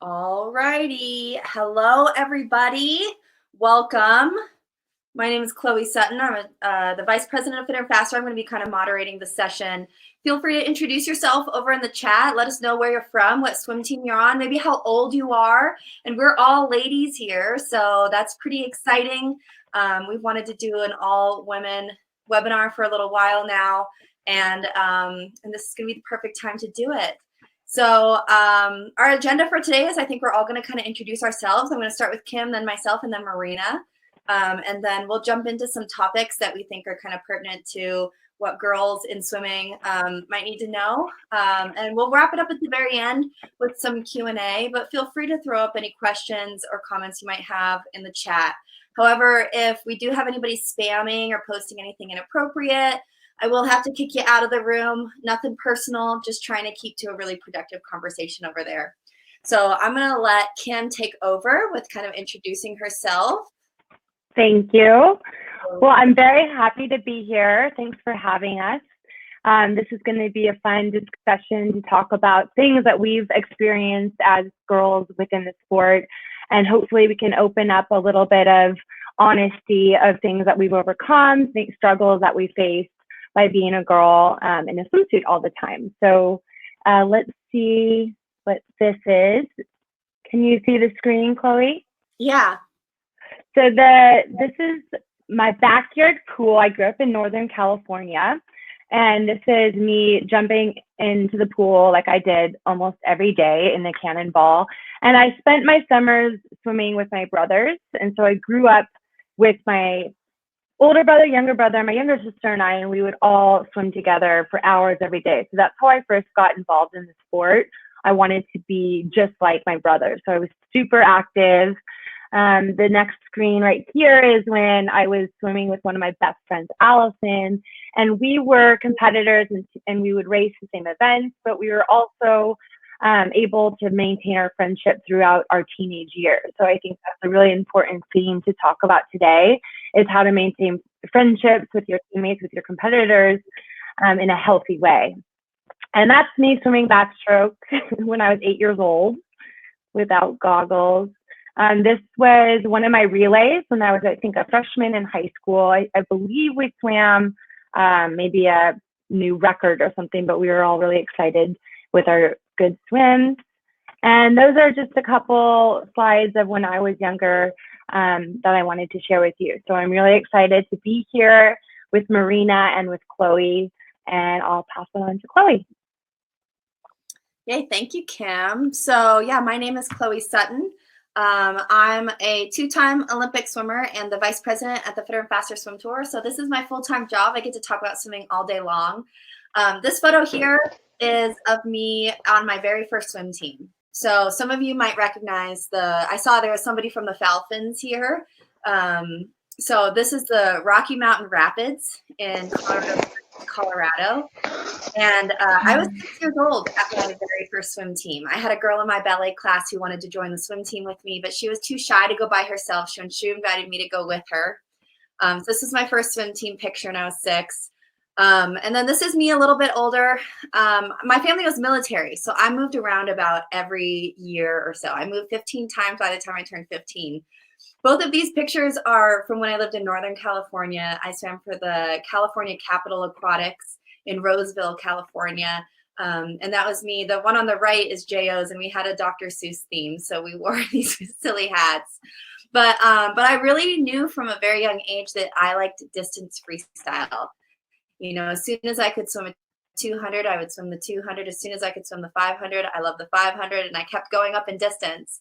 All righty. Hello, everybody. Welcome. My name is Chloe Sutton. I'm the Vice President of Fitter and Faster. I'm going to be kind of moderating the session. Feel free to introduce yourself over in the chat. Let us know where you're from, what swim team you're on, maybe how old you are. And we're all ladies here, so that's pretty exciting. We've wanted to do an all-women webinar for a little while now, and this is going to be the perfect time to do it. So our agenda for today is I think we're all going to kind of introduce ourselves. I'm going to start with Kim, then myself, and then Marina. And then we'll jump into some topics that we think are kind of pertinent to what girls in swimming might need to know. And we'll wrap it up at the very end with some Q&A, but feel free to throw up any questions or comments you might have in the chat. However, if we do have anybody spamming or posting anything inappropriate, I will have to kick you out of the room. Nothing personal, just trying to keep to a really productive conversation over there. So I'm going to let Kim take over with kind of introducing herself. Thank you. Well, I'm very happy to be here. Thanks for having us. This is going to be a fun discussion to talk about things that we've experienced as girls within the sport. And hopefully we can open up a little bit of honesty of things that we've overcome, struggles that we face by being a girl in a swimsuit all the time. So let's see what this is. Can you see the screen, Chloe? Yeah. So this is my backyard pool. I grew up in Northern California, and this is me jumping into the pool like I did almost every day in the cannonball. And I spent my summers swimming with my brothers, and so I grew up with my older brother, younger brother, my younger sister and I, and we would all swim together for hours every day. So that's how I first got involved in the sport. I wanted to be just like my brother, so I was super active. The next screen right here is when I was swimming with one of my best friends, Allison, and we were competitors and we would race the same events, but we were also able to maintain our friendship throughout our teenage years. So I think that's a really important theme to talk about today, is how to maintain friendships with your teammates, with your competitors in a healthy way. And that's me swimming backstroke when I was 8 years old without goggles. This was one of my relays when I was, I think, a freshman in high school. I believe we swam maybe a new record or something, but we were all really excited with our good swims. And those are just a couple slides of when I was younger that I wanted to share with you. So I'm really excited to be here with Marina and with Chloe, and I'll pass it on to Chloe. Yay, thank you, Kim. So yeah, my name is Chloe Sutton. I'm a two-time Olympic swimmer and the vice president at the Fitter and Faster Swim Tour. So this is my full-time job. I get to talk about swimming all day long. This photo here is of me on my very first swim team. So some of you might recognize I saw there was somebody from the Falcons here. So this is the Rocky Mountain Rapids in Colorado. And I was 6 years old at my very first swim team. I had a girl in my ballet class who wanted to join the swim team with me, but she was too shy to go by herself. She invited me to go with her. So this is my first swim team picture, and I was 6. And then this is me a little bit older. My family was military, so I moved around about every year or so. I moved 15 times by the time I turned 15. Both of these pictures are from when I lived in Northern California. I swam for the California Capitol Aquatics in Roseville, California. And that was me. The one on the right is JO's, and we had a Dr. Seuss theme, so we wore these silly hats. But I really knew from a very young age that I liked distance freestyle. You know, as soon as I could swim a 200, I would swim the 200. As soon as I could swim the 500, I loved the 500, and I kept going up in distance.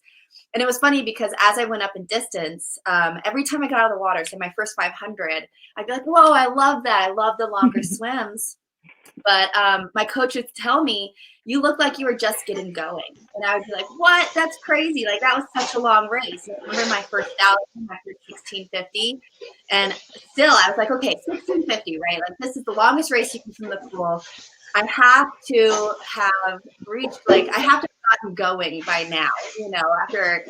And it was funny because as I went up in distance, every time I got out of the water, say my first 500, I'd be like, whoa, I love that. I love the longer swims. But my coach would tell me, you look like you were just getting going. And I would be like, what? That's crazy. Like, that was such a long race. I remember my first 1,000 after 1650. And still, I was like, okay, 1650, right? Like, this is the longest race you can swim the pool. I have to have reached, like, I have to have gotten going by now, you know, after,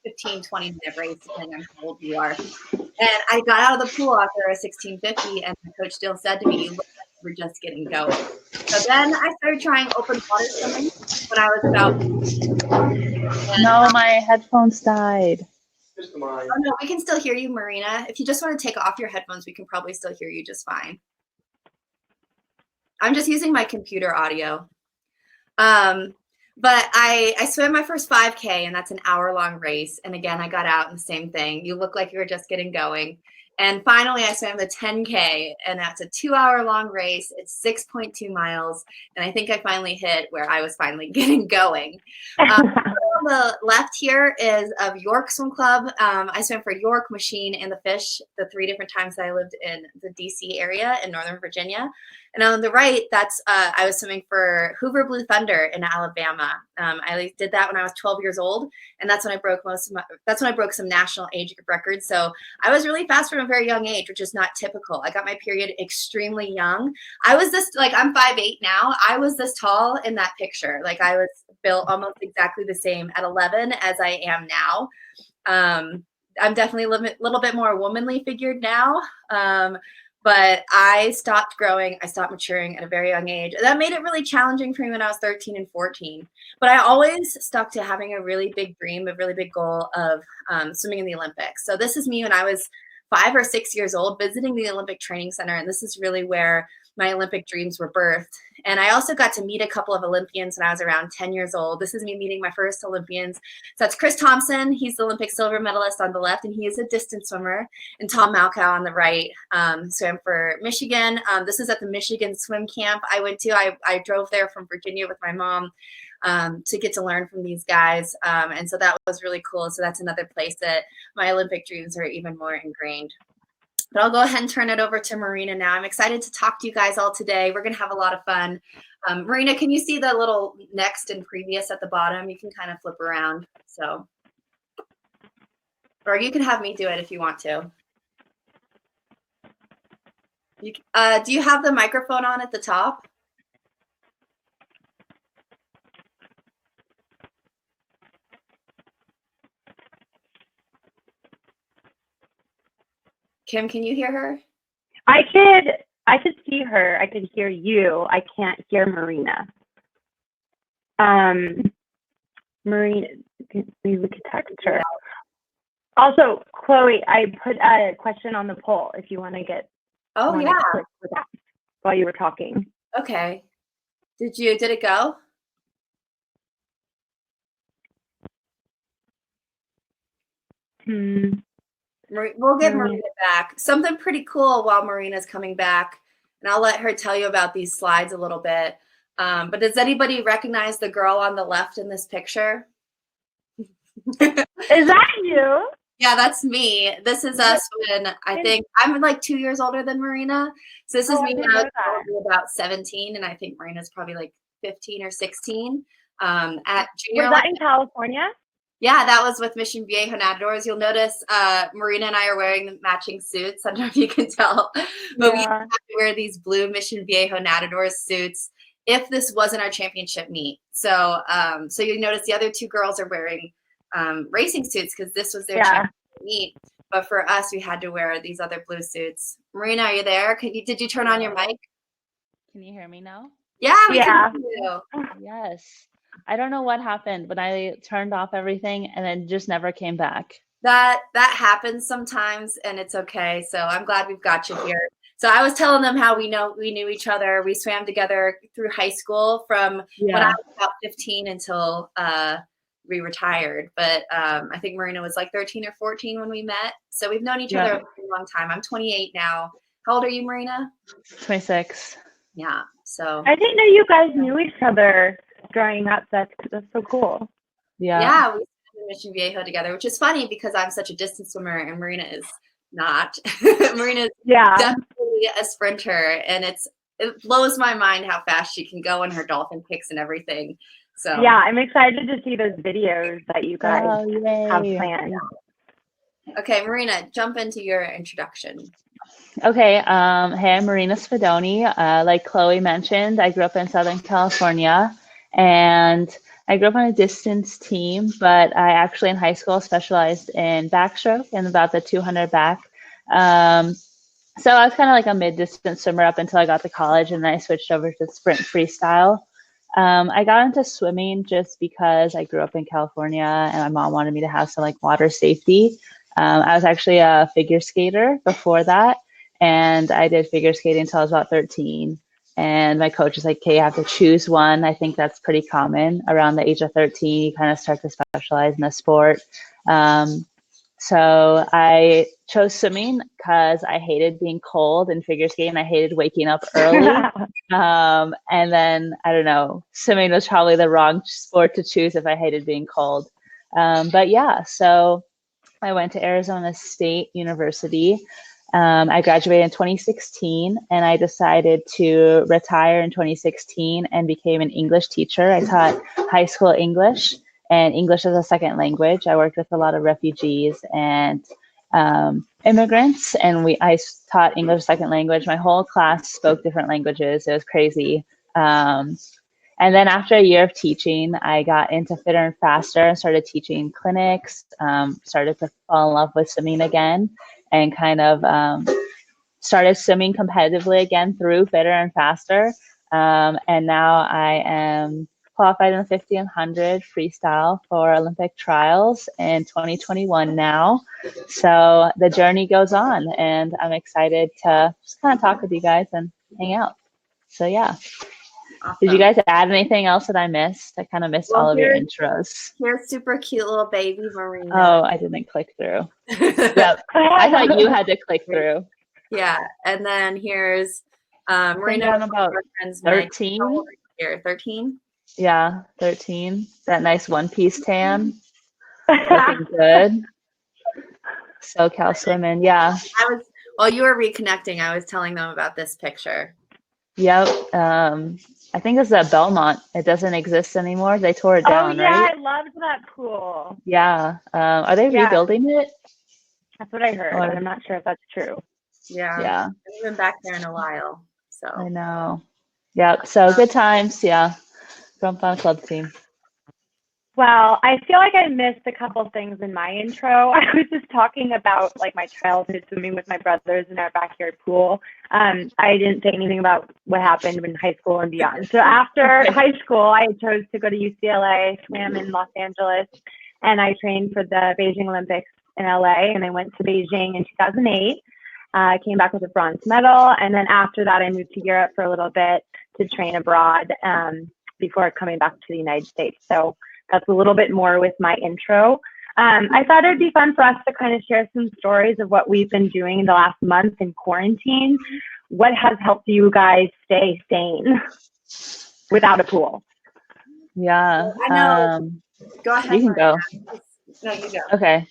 15, 20-minute race, depending on how old you are. And I got out of the pool after a 1650, and the coach still said to me, you look like you were just getting going. So then I started trying open water swimming when I was about. No, my headphones died. Oh no, we can still hear you, Marina. If you just want to take off your headphones, we can probably still hear you just fine. I'm just using my computer audio. But I swam my first 5K, and that's an hour-long race. And again, I got out and the same thing. You look like you were just getting going. And finally, I swam the 10K, and that's a 2-hour-long race. It's 6.2 miles. And I think I finally hit where I was finally getting going. On the left here is of York Swim Club. I swam for York, Machine, and the Fish the 3 different times that I lived in the DC area in Northern Virginia. And on the right, that's I was swimming for Hoover Blue Thunder in Alabama. I did that when I was 12 years old, and that's when I broke some national age group records. So I was really fast from a very young age, which is not typical. I got my period extremely young. I was this, like, I'm 5'8" now. I was this tall in that picture. Like, I was built almost exactly the same at 11 as I am now. I'm definitely a little bit more womanly figured now. But I stopped growing. I stopped maturing at a very young age. That made it really challenging for me when I was 13 and 14. But I always stuck to having a really big dream, a really big goal of swimming in the Olympics. So this is me when I was 5 or 6 years old, visiting the Olympic Training Center. And this is really where my Olympic dreams were birthed. And I also got to meet a couple of Olympians when I was around 10 years old. This is me meeting my first Olympians. So that's Chris Thompson. He's the Olympic silver medalist on the left, and he is a distance swimmer. And Tom Malkow on the right, swam for Michigan. This is at the Michigan swim camp I went to. I drove there from Virginia with my mom to get to learn from these guys. And so that was really cool. So that's another place that my Olympic dreams are even more ingrained. But I'll go ahead and turn it over to Marina now. I'm excited to talk to you guys all today. We're going to have a lot of fun. Marina, can you see the little next and previous at the bottom? You can kind of flip around. So, or you can have me do it if you want to. Do you have the microphone on at the top? Kim, can you hear her? I could see her. I could hear you. I can't hear Marina. Marina, maybe we could text her. Also, Chloe, I put a question on the poll if you want to get. Oh yeah. With that while you were talking. Okay. Did it go? We'll get Marina back. Something pretty cool while Marina's coming back, and I'll let her tell you about these slides a little bit. But does anybody recognize the girl on the left in this picture? Is that you? Yeah, that's me. This is us when I think I'm like 2 years older than Marina. So this is me when I was probably about 17, and I think Marina's probably like 15 or 16. At junior. Was that in California? Yeah, that was with Mission Viejo Nadadores. You'll notice Marina and I are wearing matching suits. I don't know if you can tell, but we have to wear these blue Mission Viejo Nadadores suits if this wasn't our championship meet. So so you notice the other 2 girls are wearing racing suits because this was their championship meet. But for us, we had to wear these other blue suits. Marina, are you there? Did you turn on your mic? Can you hear me now? Yeah, we can hear you. Yes. I don't know what happened, but I turned off everything and then just never came back. That happens sometimes, and it's okay. So I'm glad we've got you here. So I was telling them how we knew each other. We swam together through high school from when I was about 15 until we retired. But I think Marina was like 13 or 14 when we met. So we've known each other a long time. I'm 28 now. How old are you, Marina? 26. Yeah. So I didn't know you guys knew each other growing up. That's so cool. Yeah, we swam in Mission Viejo together, which is funny because I'm such a distance swimmer and Marina is not. Marina is definitely a sprinter, and it blows my mind how fast she can go in her dolphin kicks and everything. So yeah, I'm excited to see those videos that you guys have planned. Okay, Marina, jump into your introduction. Okay, hey, I'm Marina Spadoni. Like Chloe mentioned, I grew up in Southern California, and I grew up on a distance team, but I actually in high school specialized in backstroke and about the 200 back. So I was kind of like a mid-distance swimmer up until I got to college, and then I switched over to sprint freestyle. I got into swimming just because I grew up in California and my mom wanted me to have some like water safety. I was actually a figure skater before that, and I did figure skating until I was about 13. And my coach was like, okay, you have to choose one. I think that's pretty common around the age of 13. You kind of start to specialize in a sport. So I chose swimming because I hated being cold and figure skating. I hated waking up early. And then, I don't know, swimming was probably the wrong sport to choose if I hated being cold. But yeah, so I went to Arizona State University. I graduated in 2016, and I decided to retire in 2016 and became an English teacher. I taught high school English and English as a second language. I worked with a lot of refugees and immigrants, and I taught English as a second language. My whole class spoke different languages. It was crazy. And then after a year of teaching, I got into Fitter and Faster and started teaching clinics, started to fall in love with swimming again, and kind of started swimming competitively again through Fitter and Faster. And now I am qualified in the 50 and 100 freestyle for Olympic trials in 2021 now. So the journey goes on, and I'm excited to just kind of talk with you guys and hang out. So yeah. Awesome. Did you guys add anything else that I missed? I kind of missed all of your intros. Here's super cute little baby Marina. Oh, I didn't click through. Yep. I thought you had to click through. Yeah. And then here's Marina. I'm about 13. Here, 13. Yeah, 13. That nice one-piece tan. Looking good. SoCal swimming. Yeah. While you were reconnecting, I was telling them about this picture. Yep. I think it's at Belmont. It doesn't exist anymore. They tore it down, yeah, right? I loved that pool. Yeah. Are they rebuilding it? That's what I heard. I'm not sure if that's true. Yeah. Yeah. I haven't been back there in a while. So I know. Yep. So good times. Yeah. From Fun Club team. Well, I feel like I missed a couple things in my intro. I was just talking about like my childhood swimming with my brothers in our backyard pool. I didn't say anything about what happened in high school and beyond. So after high school, I chose to go to UCLA, swam in Los Angeles, and I trained for the Beijing Olympics in LA. And I went to Beijing in 2008. I came back with a bronze medal. And then after that, I moved to Europe for a little bit to train abroad before coming back to the United States. So that's a little bit more with my intro. I thought it'd be fun for us to kind of share some stories of what we've been doing in the last month in quarantine. What has helped you guys stay sane without a pool? Yeah. I know. Go ahead. You can go. No, you go. Okay.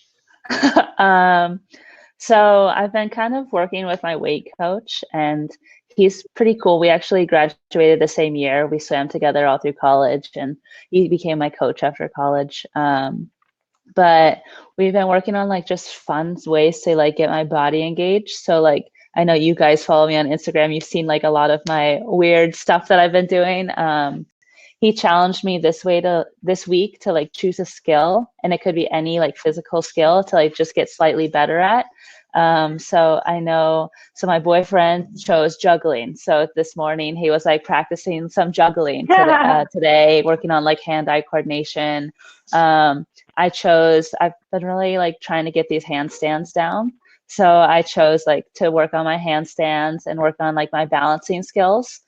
So I've been kind of working with my weight coach, and he's pretty cool. We actually graduated the same year. We swam together all through college, and he became my coach after college. But we've been working on like just fun ways to like get my body engaged. So like, I know you guys follow me on Instagram. You've seen like a lot of my weird stuff that I've been doing. He challenged me this week to like choose a skill, and it could be any like physical skill to like just get slightly better at. So my boyfriend chose juggling. So this morning he was like practicing some juggling today, working on like hand-eye coordination. I've been really like trying to get these handstands down. So I chose like to work on my handstands and work on like my balancing skills.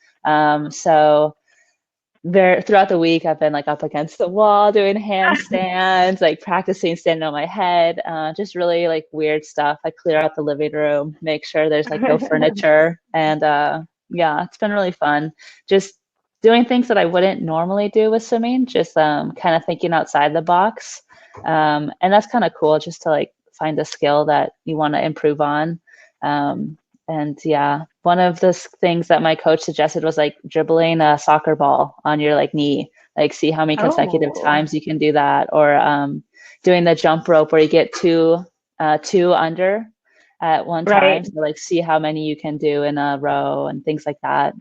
Throughout the week, I've been like up against the wall doing handstands, like practicing standing on my head, just really like weird stuff. I clear out the living room, make sure there's like no furniture. And yeah, it's been really fun. Just doing things that I wouldn't normally do with swimming, just kind of thinking outside the box. And that's kind of cool just to like find a skill that you want to improve on. And yeah, one of the things that my coach suggested was like dribbling a soccer ball on your like knee, like see how many consecutive times you can do that, or doing the jump rope where you get two under at one time. So like see how many you can do in a row and things like that.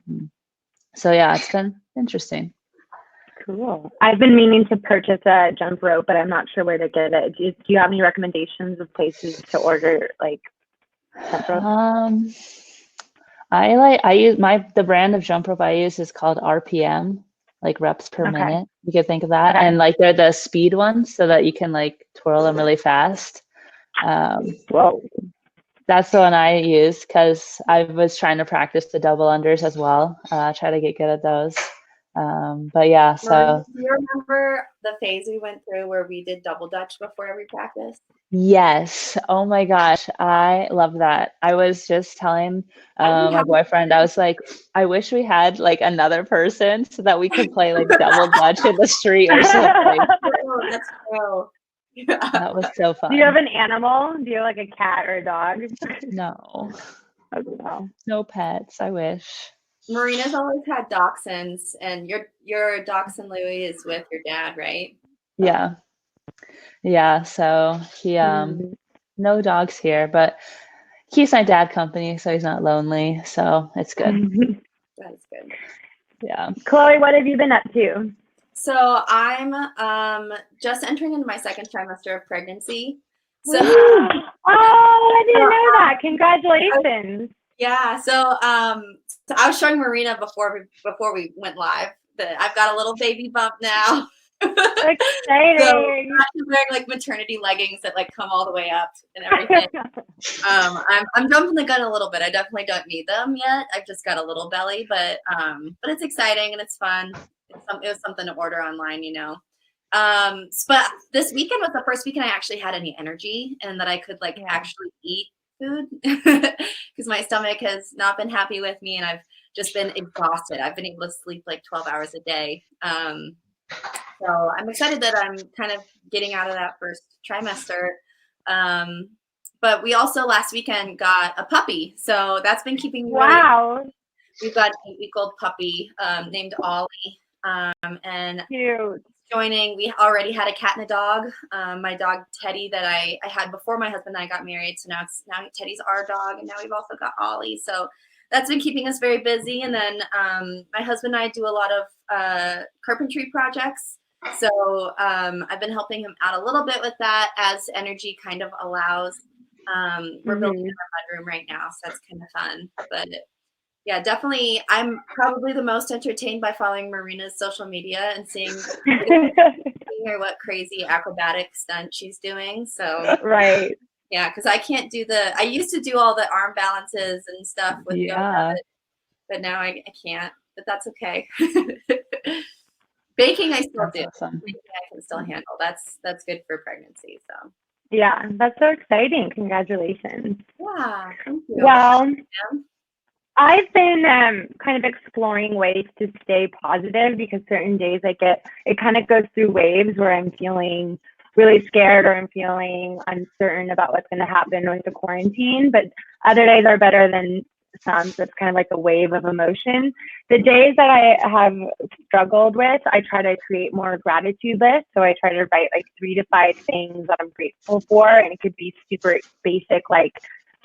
So yeah, it's been interesting. Cool. I've been meaning to purchase a jump rope, but I'm not sure where to get it. Do you have any recommendations of places to order like jump rope? I use the brand of jump rope I use is called RPM, like reps per Okay. minute. You could think of that. Okay. And like they're the speed ones so that you can like twirl them really fast. Whoa. That's the one I use because I was trying to practice the double unders as well. Try to get good at those. But yeah, Marina, so do you remember the phase we went through where we did double dutch before every practice? yes. Oh my gosh, I love that. I was just telling my boyfriend, I was like, I wish we had like another person so that we could play like double dutch in the street or something. Oh, that's true. That was so fun. Do you have an animal? Do you have like a cat or a dog? No, No. no pets. I wish. Marina's always had dachshunds, and your dachshund Louie is with your dad, right? Yeah. Yeah. So he no dogs here, but keeps my dad company, so he's not lonely. So it's good. That is good. Yeah. Chloe, what have you been up to? So I'm just entering into my second trimester of pregnancy. So oh, I didn't know that. Congratulations. Yeah. So I was showing Marina before we went live that I've got a little baby bump now. Exciting. So I'm actually wearing like maternity leggings that like come all the way up and everything. I'm jumping the gun a little bit. I definitely don't need them yet. I've just got a little belly, but it's exciting and it's fun. It was something to order online, you know. But this weekend was the first weekend I actually had any energy and that I could like actually eat food because my stomach has not been happy with me and I've just been exhausted. I've been able to sleep like 12 hours a day. So I'm excited that I'm kind of getting out of that first trimester. But we also last weekend got a puppy. So that's been keeping me really. We've got an 8-week-old puppy named Ollie. And cute. Joining, we already had a cat and a dog. My dog Teddy that I had before my husband and I got married. So now Teddy's our dog, and now we've also got Ollie. So that's been keeping us very busy. And then my husband and I do a lot of carpentry projects. So I've been helping him out a little bit with that as energy kind of allows. We're building in our bedroom right now, so that's kind of fun. But yeah, definitely. I'm probably the most entertained by following Marina's social media and seeing her what crazy acrobatic stunt she's doing. So right. Yeah, because I can't do I used to do all the arm balances and stuff with yoga, but now I can't. But that's okay. Baking I still do. Awesome. Baking I can still handle. That's good for pregnancy. So yeah, that's so exciting. Congratulations. Yeah, thank you. Well, I've been kind of exploring ways to stay positive because certain days it kind of goes through waves where I'm feeling really scared or I'm feeling uncertain about what's going to happen with the quarantine. But other days are better than some. So it's kind of like a wave of emotion. The days that I have struggled with, I try to create more gratitude lists. So I try to write like 3 to 5 things that I'm grateful for. And it could be super basic, like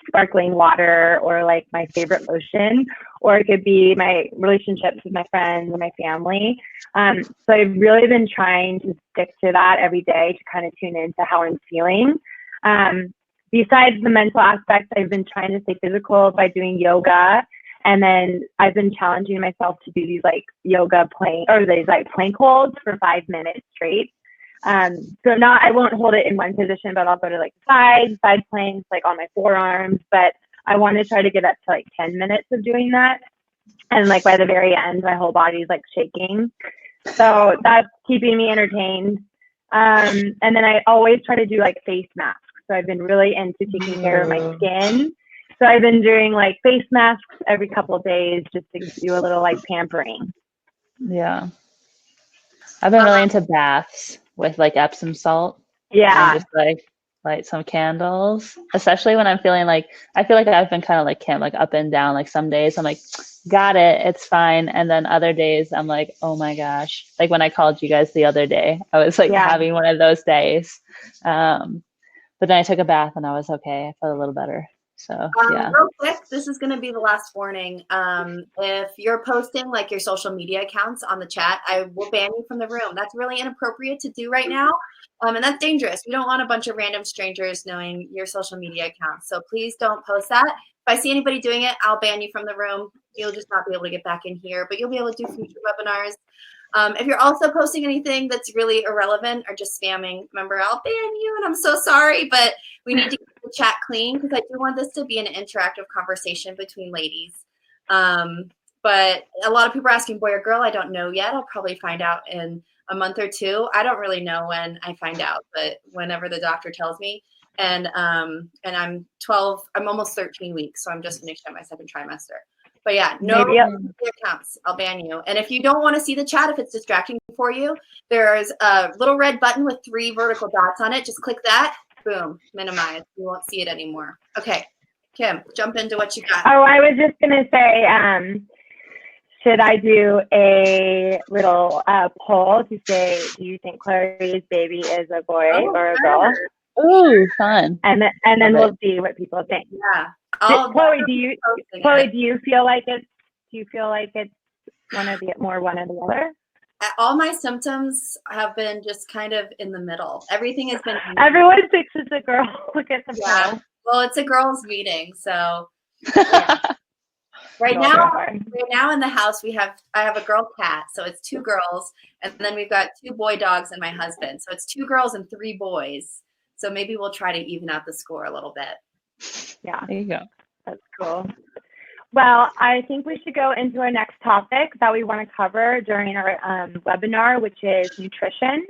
sparkling water or like my favorite lotion, or it could be my relationships with my friends and my family. So I've really been trying to stick to that every day to kind of tune into how I'm feeling. Besides the mental aspect, I've been trying to stay physical by doing yoga. And then I've been challenging myself to do these like yoga plank holds for 5 minutes straight. So I won't hold it in one position, but I'll go to like side planks, like on my forearms. But I want to try to get up to like 10 minutes of doing that. And like by the very end, my whole body's like shaking. So that's keeping me entertained. And then I always try to do like face masks. So I've been really into taking care of my skin. So I've been doing like face masks every couple of days just to do a little like pampering. Yeah. I've been really into baths with like Epsom salt. Yeah. And just like light some candles, especially when I'm feeling like, I feel like I've been kind of like up and down. Like some days I'm like, got it, it's fine. And then other days I'm like, oh my gosh. Like when I called you guys the other day, I was like having one of those days. But then I took a bath and I was okay. I felt a little better. So real quick, this is going to be the last warning. If you're posting like your social media accounts on the chat, I will ban you from the room. That's really inappropriate to do right now. And that's dangerous. We don't want a bunch of random strangers knowing your social media accounts. So please don't post that. I see anybody doing it, I'll ban you from the room. You'll just not be able to get back in here, but you'll be able to do future webinars. If you're also posting anything that's really irrelevant or just spamming, remember, I'll ban you, and I'm so sorry, but we need to keep the chat clean because I do want this to be an interactive conversation between ladies. But a lot of people are asking, boy or girl, I don't know yet. I'll probably find out in a month or two. I don't really know when I find out, but whenever the doctor tells me. And I'm almost 13 weeks, so I'm just finishing up my second trimester. But yeah, no accounts. I'll ban you. And if you don't want to see the chat, if it's distracting for you, there's a little red button with 3 vertical dots on it. Just click that. Boom. Minimize. You won't see it anymore. Okay. Kim, jump into what you got. Oh, I was just going to say, should I do a little poll to say, do you think Chloe's baby is a boy or a girl? Ooh, fun. And then we'll see what people think. Yeah. Chloe, do you feel like it's one or the other? All my symptoms have been just kind of in the middle. Everything has been. Everyone thinks it's a girl. Look at the girl. Well, it's a girls' meeting, so. Yeah. Right now in the house I have a girl cat, so it's 2 girls, and then we've got 2 boy dogs and my husband, so it's 2 girls and 3 boys. So maybe we'll try to even out the score a little bit. Yeah, there you go. That's cool. Well, I think we should go into our next topic that we want to cover during our webinar, which is nutrition.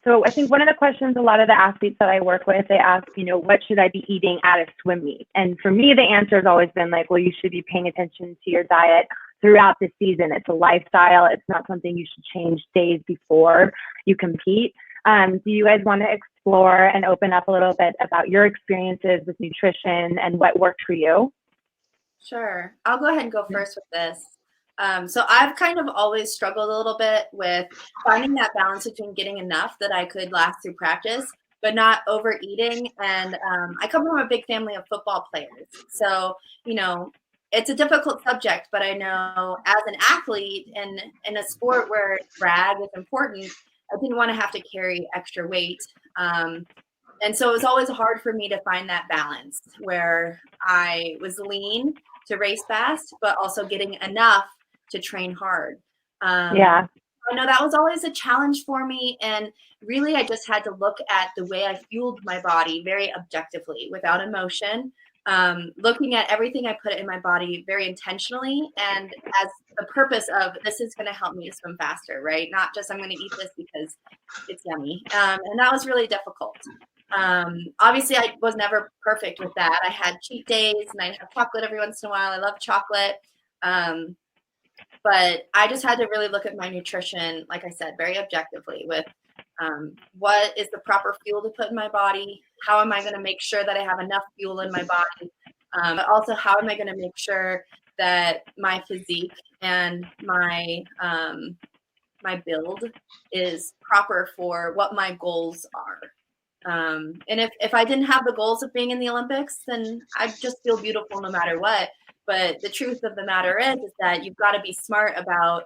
So I think one of the questions a lot of the athletes that I work with, they ask, what should I be eating at a swim meet? And for me, the answer has always been like, well, you should be paying attention to your diet throughout the season. It's a lifestyle. It's not something you should change days before you compete. Do you guys want to explore and open up a little bit about your experiences with nutrition and what worked for you? Sure. I'll go ahead and go first with this. So I've kind of always struggled a little bit with finding that balance between getting enough that I could last through practice, but not overeating. And I come from a big family of football players. So, it's a difficult subject, but I know as an athlete and in a sport where drag is important, I didn't want to have to carry extra weight. And so it was always hard for me to find that balance where I was lean to race fast, but also getting enough to train hard. I know that was always a challenge for me. And really, I just had to look at the way I fueled my body very objectively without emotion, looking at everything I put in my body very intentionally and as the purpose of this is going to help me to swim faster, right? Not just I'm going to eat this because it's yummy. And that was really difficult. Obviously, I was never perfect with that. I had cheat days and I'd have chocolate every once in a while. I love chocolate. But I just had to really look at my nutrition, like I said, very objectively with what is the proper fuel to put in my body? How am I going to make sure that I have enough fuel in my body? But also, how am I going to make sure that my physique and my build is proper for what my goals are? And if I didn't have the goals of being in the Olympics, then I'd just feel beautiful no matter what. But the truth of the matter is that you've got to be smart about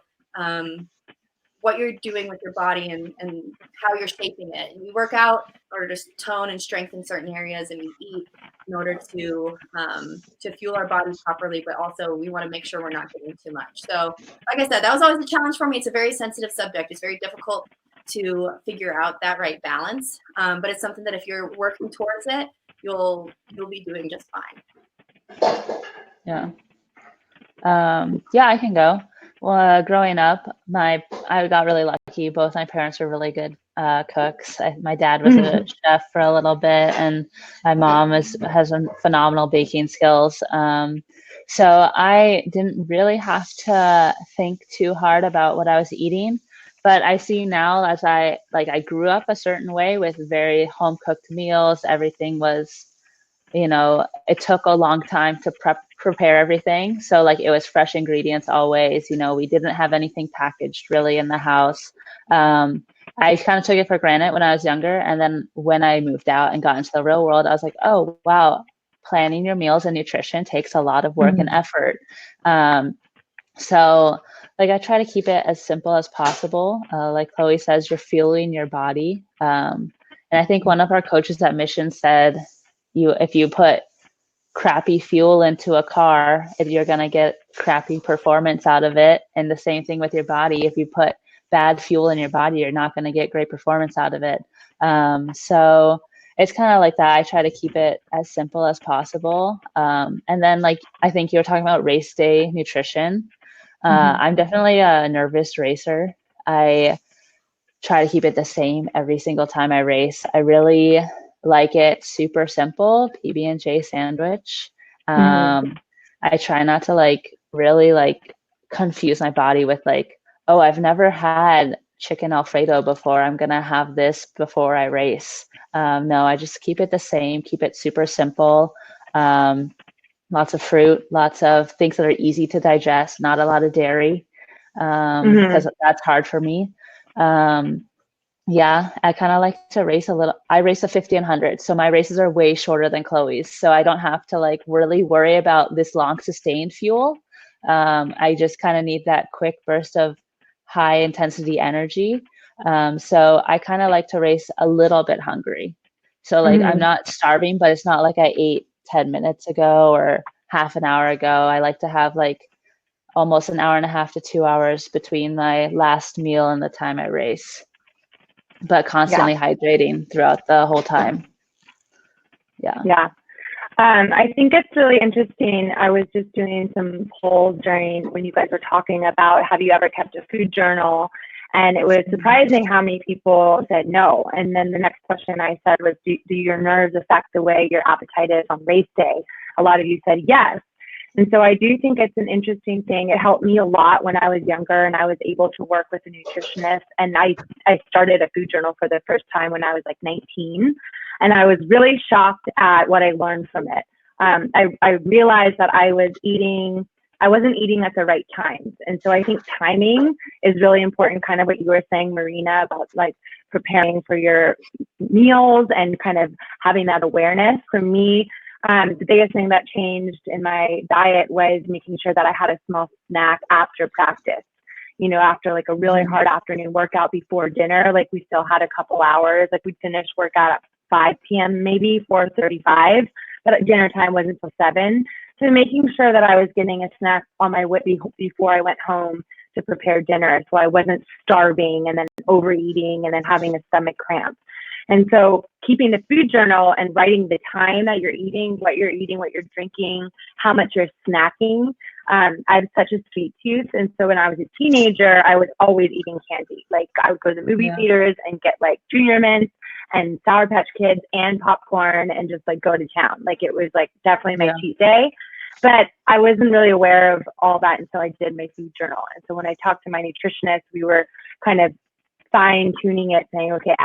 what you're doing with your body and how you're shaping it. And you work out in order to tone and strengthen certain areas, and we eat in order to fuel our bodies properly. But also, we want to make sure we're not getting too much. So, like I said, that was always a challenge for me. It's a very sensitive subject. It's very difficult to figure out that right balance. But it's something that if you're working towards it, you'll be doing just fine. Yeah. I can go. Well, growing up, I got really lucky. Both my parents were really good cooks. My dad was a chef for a little bit, and my mom has phenomenal baking skills. So I didn't really have to think too hard about what I was eating. But I see now as I grew up a certain way with very home cooked meals. Everything was, it took a long time to prepare everything. So it was fresh ingredients always. We didn't have anything packaged really in the house. I kind of took it for granted when I was younger. And then when I moved out and got into the real world, I was like, oh, wow, planning your meals and nutrition takes a lot of work and effort. So I try to keep it as simple as possible. Like Chloe says, you're fueling your body. And I think one of our coaches at Mission said, if you put crappy fuel into a car, if you're going to get crappy performance out of it. And the same thing with your body. If you put bad fuel in your body, you're not going to get great performance out of it. So it's kind of like that. I try to keep it as simple as possible. And then, like, I think you were talking about race day nutrition. I'm definitely a nervous racer. I try to keep it the same every single time I race. I really like it super simple, PB&J sandwich. I try not to like really like confuse my body with like, oh, I've never had chicken Alfredo before, I'm gonna have this before I race. No, I just keep it the same, keep it super simple. Lots of fruit, lots of things that are easy to digest, not a lot of dairy, because that's hard for me. Yeah, I kind of like to race a little. I race a 50 and 100, so my races are way shorter than Chloe's, so I don't have to like really worry about this long sustained fuel. I just kind of need that quick burst of high intensity energy. So I kind of like to race a little bit hungry. So like I'm not starving, but it's not like I ate 10 minutes ago or half an hour ago. I like to have like almost an hour and a half to 2 hours between my last meal and the time I race, but constantly hydrating throughout the whole time. Yeah. I think it's really interesting. I was just doing some polls during when you guys were talking about have you ever kept a food journal? And it was surprising how many people said no. And then the next question I said was, do your nerves affect the way your appetite is on race day? A lot of you said yes. And so I do think it's an interesting thing. It helped me a lot when I was younger and I was able to work with a nutritionist. And I started a food journal for the first time when I was like 19. And I was really shocked at what I learned from it. I realized that I wasn't eating at the right times. And so I think timing is really important, kind of what you were saying, Marina, about like preparing for your meals and kind of having that awareness. For me, the biggest thing that changed in my diet was making sure that I had a small snack after practice. You know, after like a really hard afternoon workout before dinner, like we still had a couple hours, like we'd finish workout at 5 p.m., maybe 4:35, but at dinner time wasn't until 7. So making sure that I was getting a snack on my way before I went home to prepare dinner, so I wasn't starving and then overeating and then having a stomach cramp. And so keeping the food journal and writing the time that you're eating, what you're drinking, how much you're snacking. I have such a sweet tooth. And so when I was a teenager, I was always eating candy. Like I would go to the movie theaters and get like Junior Mints and Sour Patch Kids and popcorn and just like go to town. Like it was like definitely my cheat day. But I wasn't really aware of all that until I did my food journal. And so when I talked to my nutritionist, we were kind of fine tuning it, saying, okay,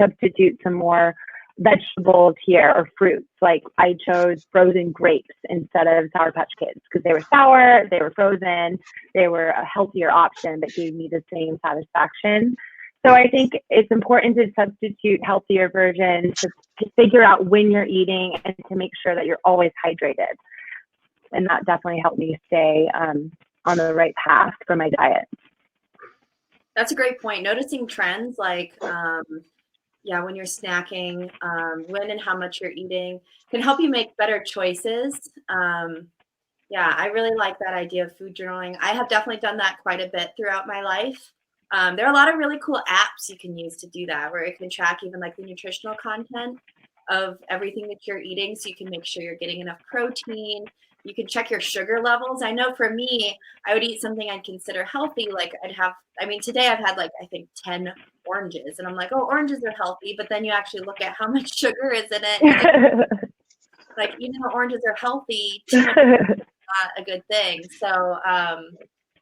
substitute some more vegetables here or fruits. Like I chose frozen grapes instead of Sour Patch Kids because they were sour, they were frozen, they were a healthier option that gave me the same satisfaction. So I think it's important to substitute healthier versions, to figure out when you're eating and to make sure that you're always hydrated. And that definitely helped me stay on the right path for my diet. That's a great point. Noticing trends like, when you're snacking, when and how much you're eating can help you make better choices. I really like that idea of food journaling. I have definitely done that quite a bit throughout my life. There are a lot of really cool apps you can use to do that, where it can track even like the nutritional content of everything that you're eating, so you can make sure you're getting enough protein. You can check your sugar levels. I know for me, I would eat something I'd consider healthy. Like today I've had like, I think 10 oranges and I'm like, oh, oranges are healthy. But then you actually look at how much sugar is in it. Like, oranges are healthy. Too much is not a good thing. So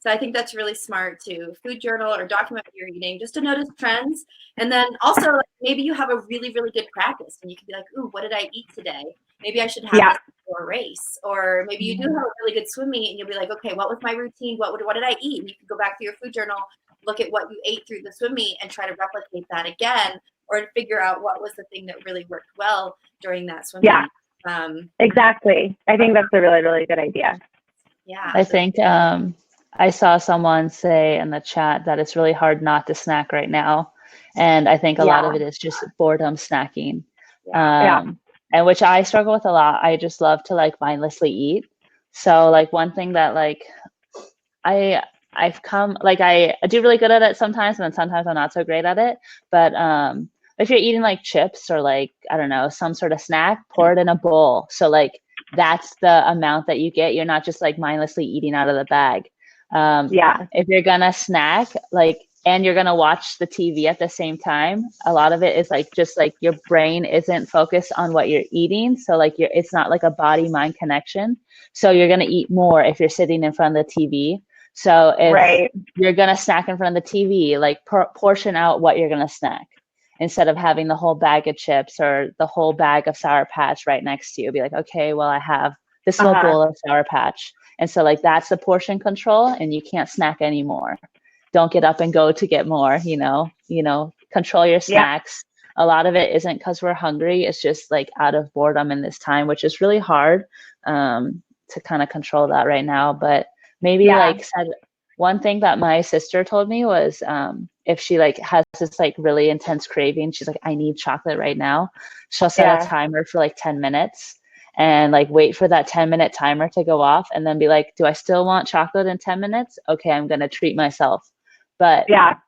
I think that's really smart to food journal or document what you're eating just to notice trends. And then also like, maybe you have a really, really good practice and you can be like, ooh, what did I eat today? Maybe I should have this before a race. Or maybe you do have a really good swim meet and you'll be like, okay, what was my routine? What did I eat? And you can go back to your food journal, look at what you ate through the swim meet and try to replicate that again, or figure out what was the thing that really worked well during that swim meet. Exactly. I think that's a really, really good idea. Yeah. I think I saw someone say in the chat that it's really hard not to snack right now. And I think a lot of it is just boredom snacking. and which I struggle with a lot. I just love to like mindlessly eat. So like one thing that like I've come like I do really good at it sometimes, and then sometimes I'm not so great at it. But if you're eating like chips or like I don't know some sort of snack, pour it in a bowl. So like that's the amount that you get. You're not just like mindlessly eating out of the bag. If you're gonna snack like and you're gonna watch the TV at the same time, a lot of it is like just like your brain isn't focused on what you're eating. So like it's not like a body mind connection. So you're gonna eat more if you're sitting in front of the TV. So if you're gonna snack in front of the TV, like portion out what you're gonna snack instead of having the whole bag of chips or the whole bag of Sour Patch right next to you. Be like, okay, well I have this little bowl of Sour Patch. And so like that's the portion control, and you can't snack anymore. Don't get up and go to get more, control your snacks. A lot of it isn't because we're hungry. It's just like out of boredom in this time, which is really hard to kind of control that right now. But maybe like said one thing that my sister told me was if she like has this like really intense craving, she's like, I need chocolate right now. She'll set a timer for like 10 minutes and like wait for that 10-minute timer to go off and then be like, do I still want chocolate in 10 minutes? Okay, I'm going to treat myself. But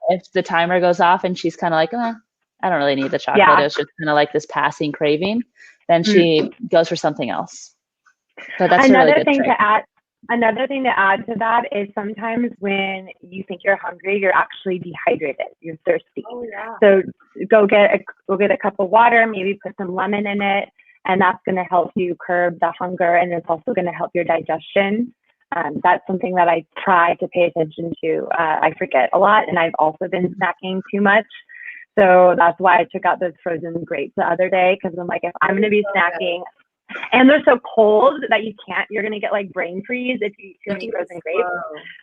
if the timer goes off and she's kind of like, I don't really need the chocolate. It's just kind of like this passing craving, then she goes for something else. So that's another a really good thing trick. to add. Another thing to add to that is sometimes when you think you're hungry, you're actually dehydrated. You're thirsty. Oh, yeah. So go get a cup of water, maybe put some lemon in it, and that's going to help you curb the hunger, and it's also going to help your digestion. That's something that I try to pay attention to. I forget a lot, and I've also been snacking too much. So that's why I took out those frozen grapes the other day, because I'm like, if I'm going to be snacking, and they're so cold that you're going to get like brain freeze if you eat too many frozen grapes.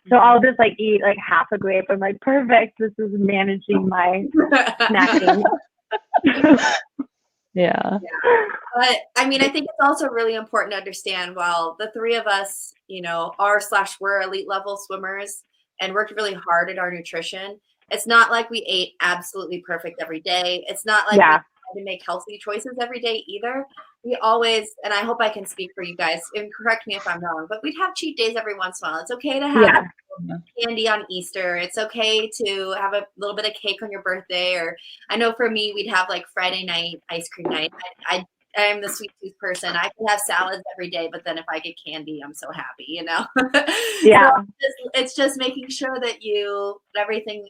So I'll just like eat like half a grape. I'm like, perfect. This is managing my snacking. Yeah. But I mean, I think it's also really important to understand while the three of us, we're elite level swimmers and worked really hard at our nutrition. It's not like we ate absolutely perfect every day. It's not like we tried to make healthy choices every day either. We always, and I hope I can speak for you guys, and correct me if I'm wrong, but we'd have cheat days every once in a while. It's okay to have candy on Easter. It's okay to have a little bit of cake on your birthday. Or I know for me, we'd have like Friday night ice cream night. I am the sweet tooth person. I can have salads every day, but then if I get candy, I'm so happy, So it's just making sure that everything,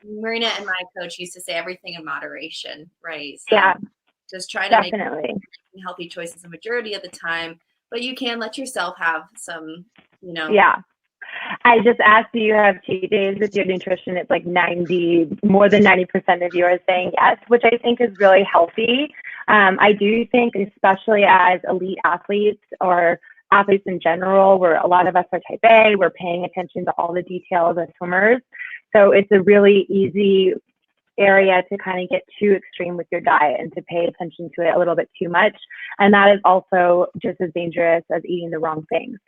Marina and my coach used to say everything in moderation, right? So just try to make healthy choices the majority of the time, but you can let yourself have some, I just asked, do you have cheat days with your nutrition? It's like more than 90% of you are saying yes, which I think is really healthy. I do think, especially as elite athletes or athletes in general, where a lot of us are type A, we're paying attention to all the details as swimmers. So it's a really easy area to kind of get too extreme with your diet and to pay attention to it a little bit too much. And that is also just as dangerous as eating the wrong things.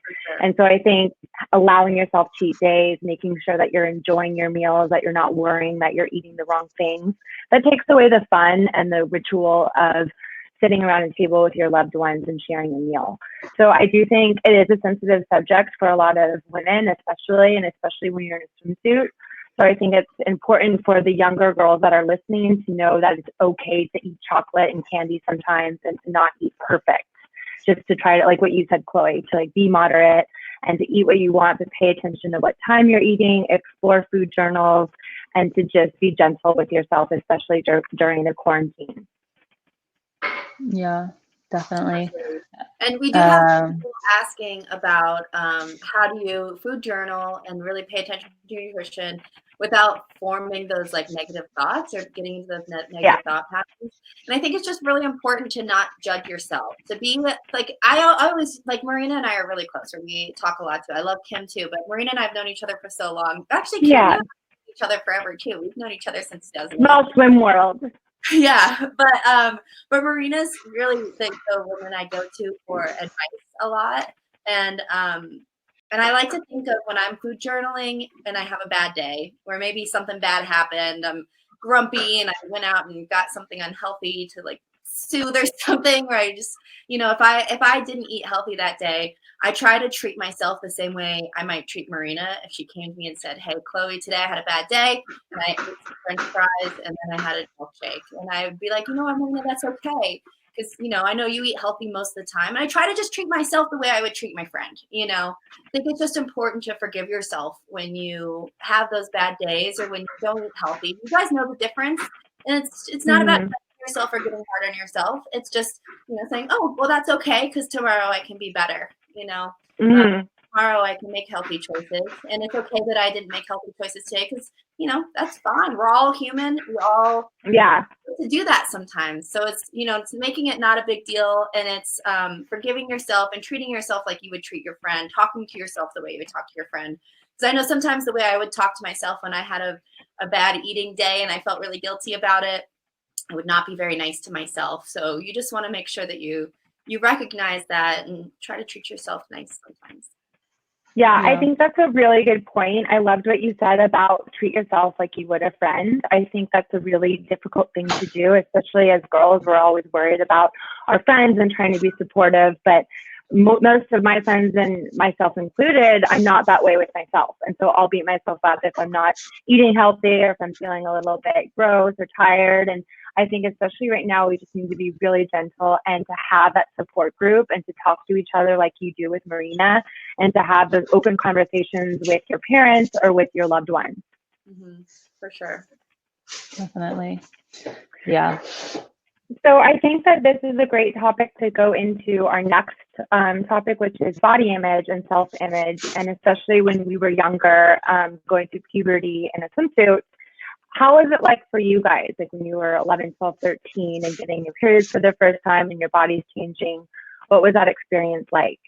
And so I think allowing yourself cheat days, making sure that you're enjoying your meals, that you're not worrying that you're eating the wrong things, that takes away the fun and the ritual of sitting around a table with your loved ones and sharing a meal. So I do think it is a sensitive subject for a lot of women, especially when you're in a swimsuit. So I think it's important for the younger girls that are listening to know that it's okay to eat chocolate and candy sometimes and to not eat perfect. Just to try to, like what you said, Chloe, to like be moderate and to eat what you want, but pay attention to what time you're eating, explore food journals, and to just be gentle with yourself, especially during the quarantine. Yeah, definitely. And we do have people asking about how do you food journal and really pay attention to your nutrition without forming those like negative thoughts or getting into those negative thought patterns. And I think it's just really important to not judge yourself, to be like, I always, like Marina and I are really close, or we talk a lot too. I love Kim too, but Marina and I have known each other for so long. Actually, Kim, we've known each other forever too. We've known each other since 2008. Well, swim world. Yeah, but Marina's really the woman I go to for advice a lot, and I like to think of when I'm food journaling and I have a bad day, where maybe something bad happened, I'm grumpy and I went out and got something unhealthy to like soothe or something, where I just, if I didn't eat healthy that day, I try to treat myself the same way I might treat Marina if she came to me and said, "Hey, Chloe, today I had a bad day and I ate some French fries and then I had a milkshake." And I would be like, "You know what, Marina, that's okay. Because, I know you eat healthy most of the time." And I try to just treat myself the way I would treat my friend. I think it's just important to forgive yourself when you have those bad days or when you don't eat healthy. You guys know the difference. And it's not about yourself or getting hard on yourself. It's just, saying, "Oh, well, that's okay, because tomorrow I can be better." Tomorrow I can make healthy choices, and it's okay that I didn't make healthy choices today, because that's fine. We're all human. We all Yeah. to do that sometimes. So it's it's making it not a big deal, and it's forgiving yourself and treating yourself like you would treat your friend, talking to yourself the way you would talk to your friend. Because I know sometimes the way I would talk to myself when I had a bad eating day and I felt really guilty about it, I would not be very nice to myself. So you just want to make sure that you recognize that and try to treat yourself nice sometimes. Yeah, I think that's a really good point. I loved what you said about treat yourself like you would a friend. I think that's a really difficult thing to do, especially as girls. We're always worried about our friends and trying to be supportive, but most of my friends, and myself included, I'm not that way with myself. And so I'll beat myself up if I'm not eating healthy or if I'm feeling a little bit gross or tired. And I think especially right now, we just need to be really gentle and to have that support group and to talk to each other like you do with Marina, and to have those open conversations with your parents or with your loved ones. For sure. Definitely. Yeah. So I think that this is a great topic to go into our next topic, which is body image and self-image, and especially when we were younger, going through puberty in a swimsuit. How was it like for you guys, like when you were 11, 12, 13 and getting your periods for the first time and your body's changing? What was that experience like?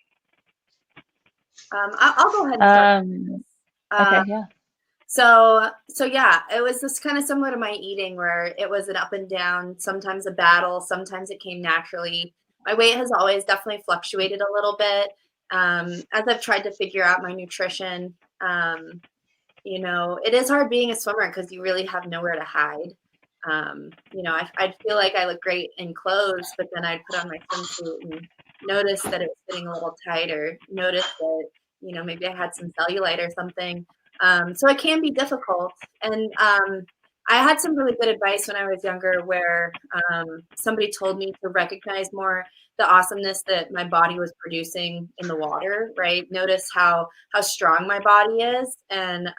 I'll go ahead and start. Okay, yeah. So yeah, it was just kind of similar to my eating, where it was an up and down, sometimes a battle, sometimes it came naturally. My weight has always definitely fluctuated a little bit. As I've tried to figure out my nutrition, it is hard being a swimmer because you really have nowhere to hide. I feel like I look great in clothes, but then I'd put on my swimsuit and notice that it was fitting a little tight, or notice that, maybe I had some cellulite or something. So it can be difficult. And I had some really good advice when I was younger, where somebody told me to recognize more the awesomeness that my body was producing in the water, right? Notice how strong my body is, and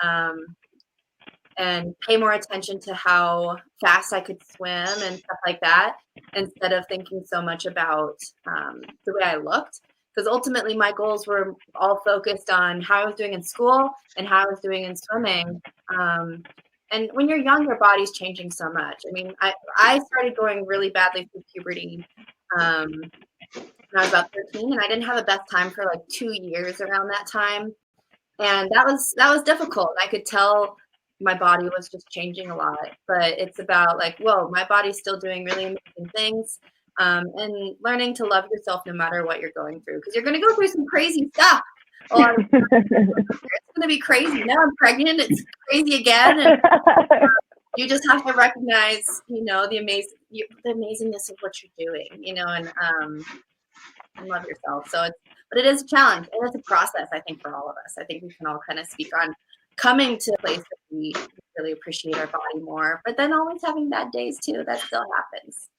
pay more attention to how fast I could swim and stuff like that, instead of thinking so much about the way I looked. Because ultimately my goals were all focused on how I was doing in school and how I was doing in swimming. And when you're young, your body's changing so much. I mean, I started going really badly through puberty when I was about 13, and I didn't have the best time for like 2 years around that time. And that was difficult. I could tell my body was just changing a lot, but it's about like, whoa, my body's still doing really amazing things. And learning to love yourself no matter what you're going through, because you're going to go through some crazy stuff. It's going to be crazy. Now I'm pregnant. It's crazy again. And you just have to recognize, the amazingness of what you're doing, and love yourself. But it is a challenge, and it's a process, I think, for all of us. I think we can all kind of speak on coming to a place that we really appreciate our body more, but then always having bad days too. That still happens.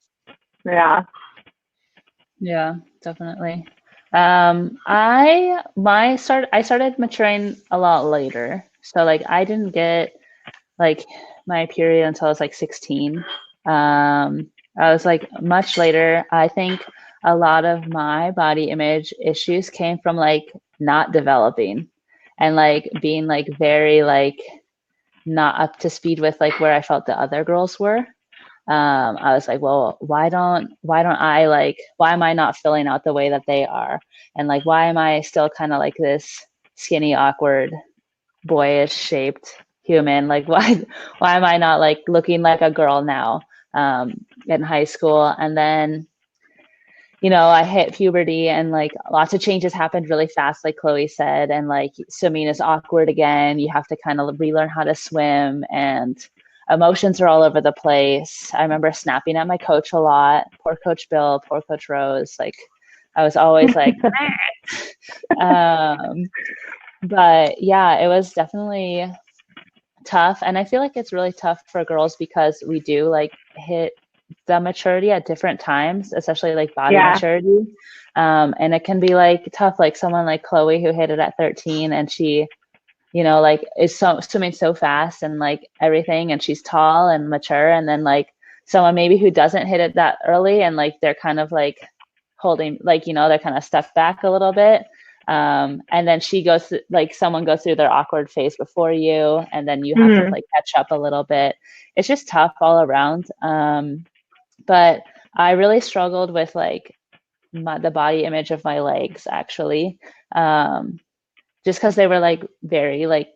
Yeah, Definitely. I started maturing a lot later, so like I didn't get like my period until I was like 16. I was like much later. I think a lot of my body image issues came from like not developing and like being like very like not up to speed with like where I felt the other girls were. I was like, well, why am I not filling out the way that they are? And like, why am I still kind of like this skinny, awkward, boyish shaped human? Like, why am I not like looking like a girl now, in high school? And then, I hit puberty and like lots of changes happened really fast, like Chloe said, and like swimming is awkward again. You have to kind of relearn how to swim. And emotions are all over the place. I remember snapping at my coach a lot. Poor Coach Bill, poor Coach Rose. Like I was always like, but yeah, it was definitely tough. And I feel like it's really tough for girls because we do like hit the maturity at different times, especially like body maturity. And it can be like tough, like someone like Chloe who hit it at 13 and she, you know, like is swimming so fast and like everything, and she's tall and mature. And then like someone maybe who doesn't hit it that early and like they're kind of like holding, like, you know, they're kind of stepped back a little bit. And then she goes like someone goes through their awkward phase before you, and then you have to like catch up a little bit. It's just tough all around. But I really struggled with like the body image of my legs, actually, just because they were like very like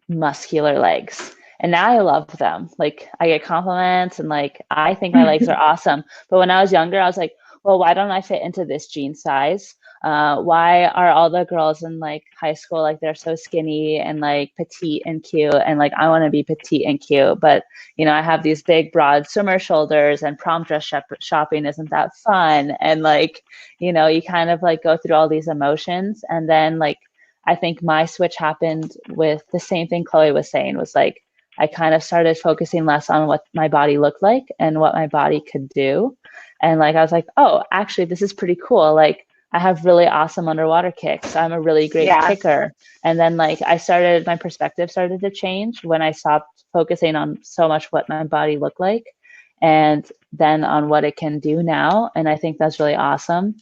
muscular legs. And now I love them. Like I get compliments and like I think my legs are awesome. But when I was younger, I was like, well, why don't I fit into this jean size? Why are all the girls in like high school like they're so skinny and like petite and cute, and like I want to be petite and cute, but you know I have these big broad swimmer shoulders, and prom dress shopping isn't that fun, and like you know you kind of like go through all these emotions. And then like I think my switch happened with the same thing Chloe was saying, was like I kind of started focusing less on what my body looked like and what my body could do. And like I was like, oh, actually this is pretty cool. Like I have really awesome underwater kicks. I'm a really great kicker. And then like my perspective started to change when I stopped focusing on so much what my body looked like and then on what it can do now. And I think that's really awesome.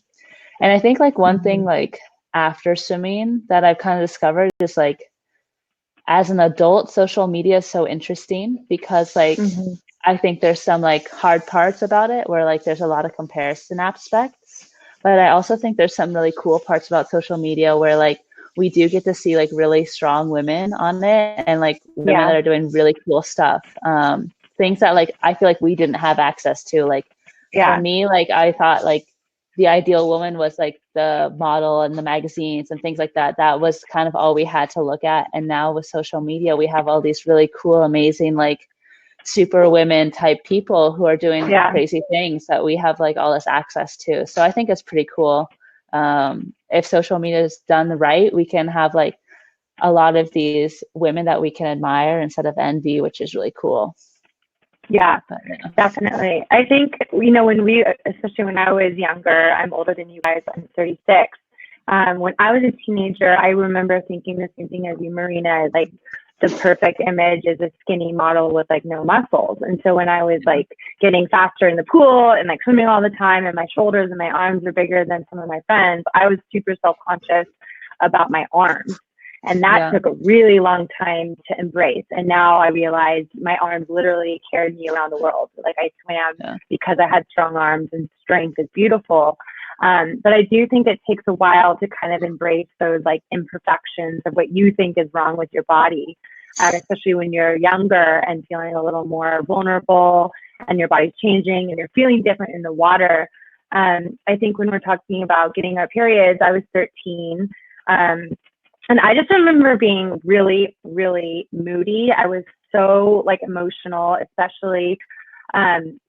And I think like one thing like after swimming that I've kind of discovered is like, as an adult, social media is so interesting because like, I think there's some like hard parts about it where like there's a lot of comparison aspects. But I also think there's some really cool parts about social media where like we do get to see like really strong women on it and like women that are doing really cool stuff. Things that like I feel like we didn't have access to. Like for me, like I thought like the ideal woman was like the model and the magazines and things like that. That was kind of all we had to look at. And now with social media, we have all these really cool, amazing like super women type people who are doing crazy things that we have like all this access to. So I think it's pretty cool. If social media is done right, we can have like a lot of these women that we can admire instead of envy, which is really cool. Yeah, definitely. I think, you know, especially when I was younger, I'm older than you guys, I'm 36. When I was a teenager, I remember thinking the same thing as you, Marina, like the perfect image is a skinny model with like no muscles. And so when I was like getting faster in the pool and like swimming all the time and my shoulders and my arms are bigger than some of my friends, I was super self-conscious about my arms. And that took a really long time to embrace. And now I realize my arms literally carried me around the world. Like I swam because I had strong arms, and strength is beautiful. But I do think it takes a while to kind of embrace those like imperfections of what you think is wrong with your body, especially when you're younger and feeling a little more vulnerable and your body's changing and you're feeling different in the water. I think when we're talking about getting our periods, I was 13. And I just remember being really, really moody. I was so like emotional, especially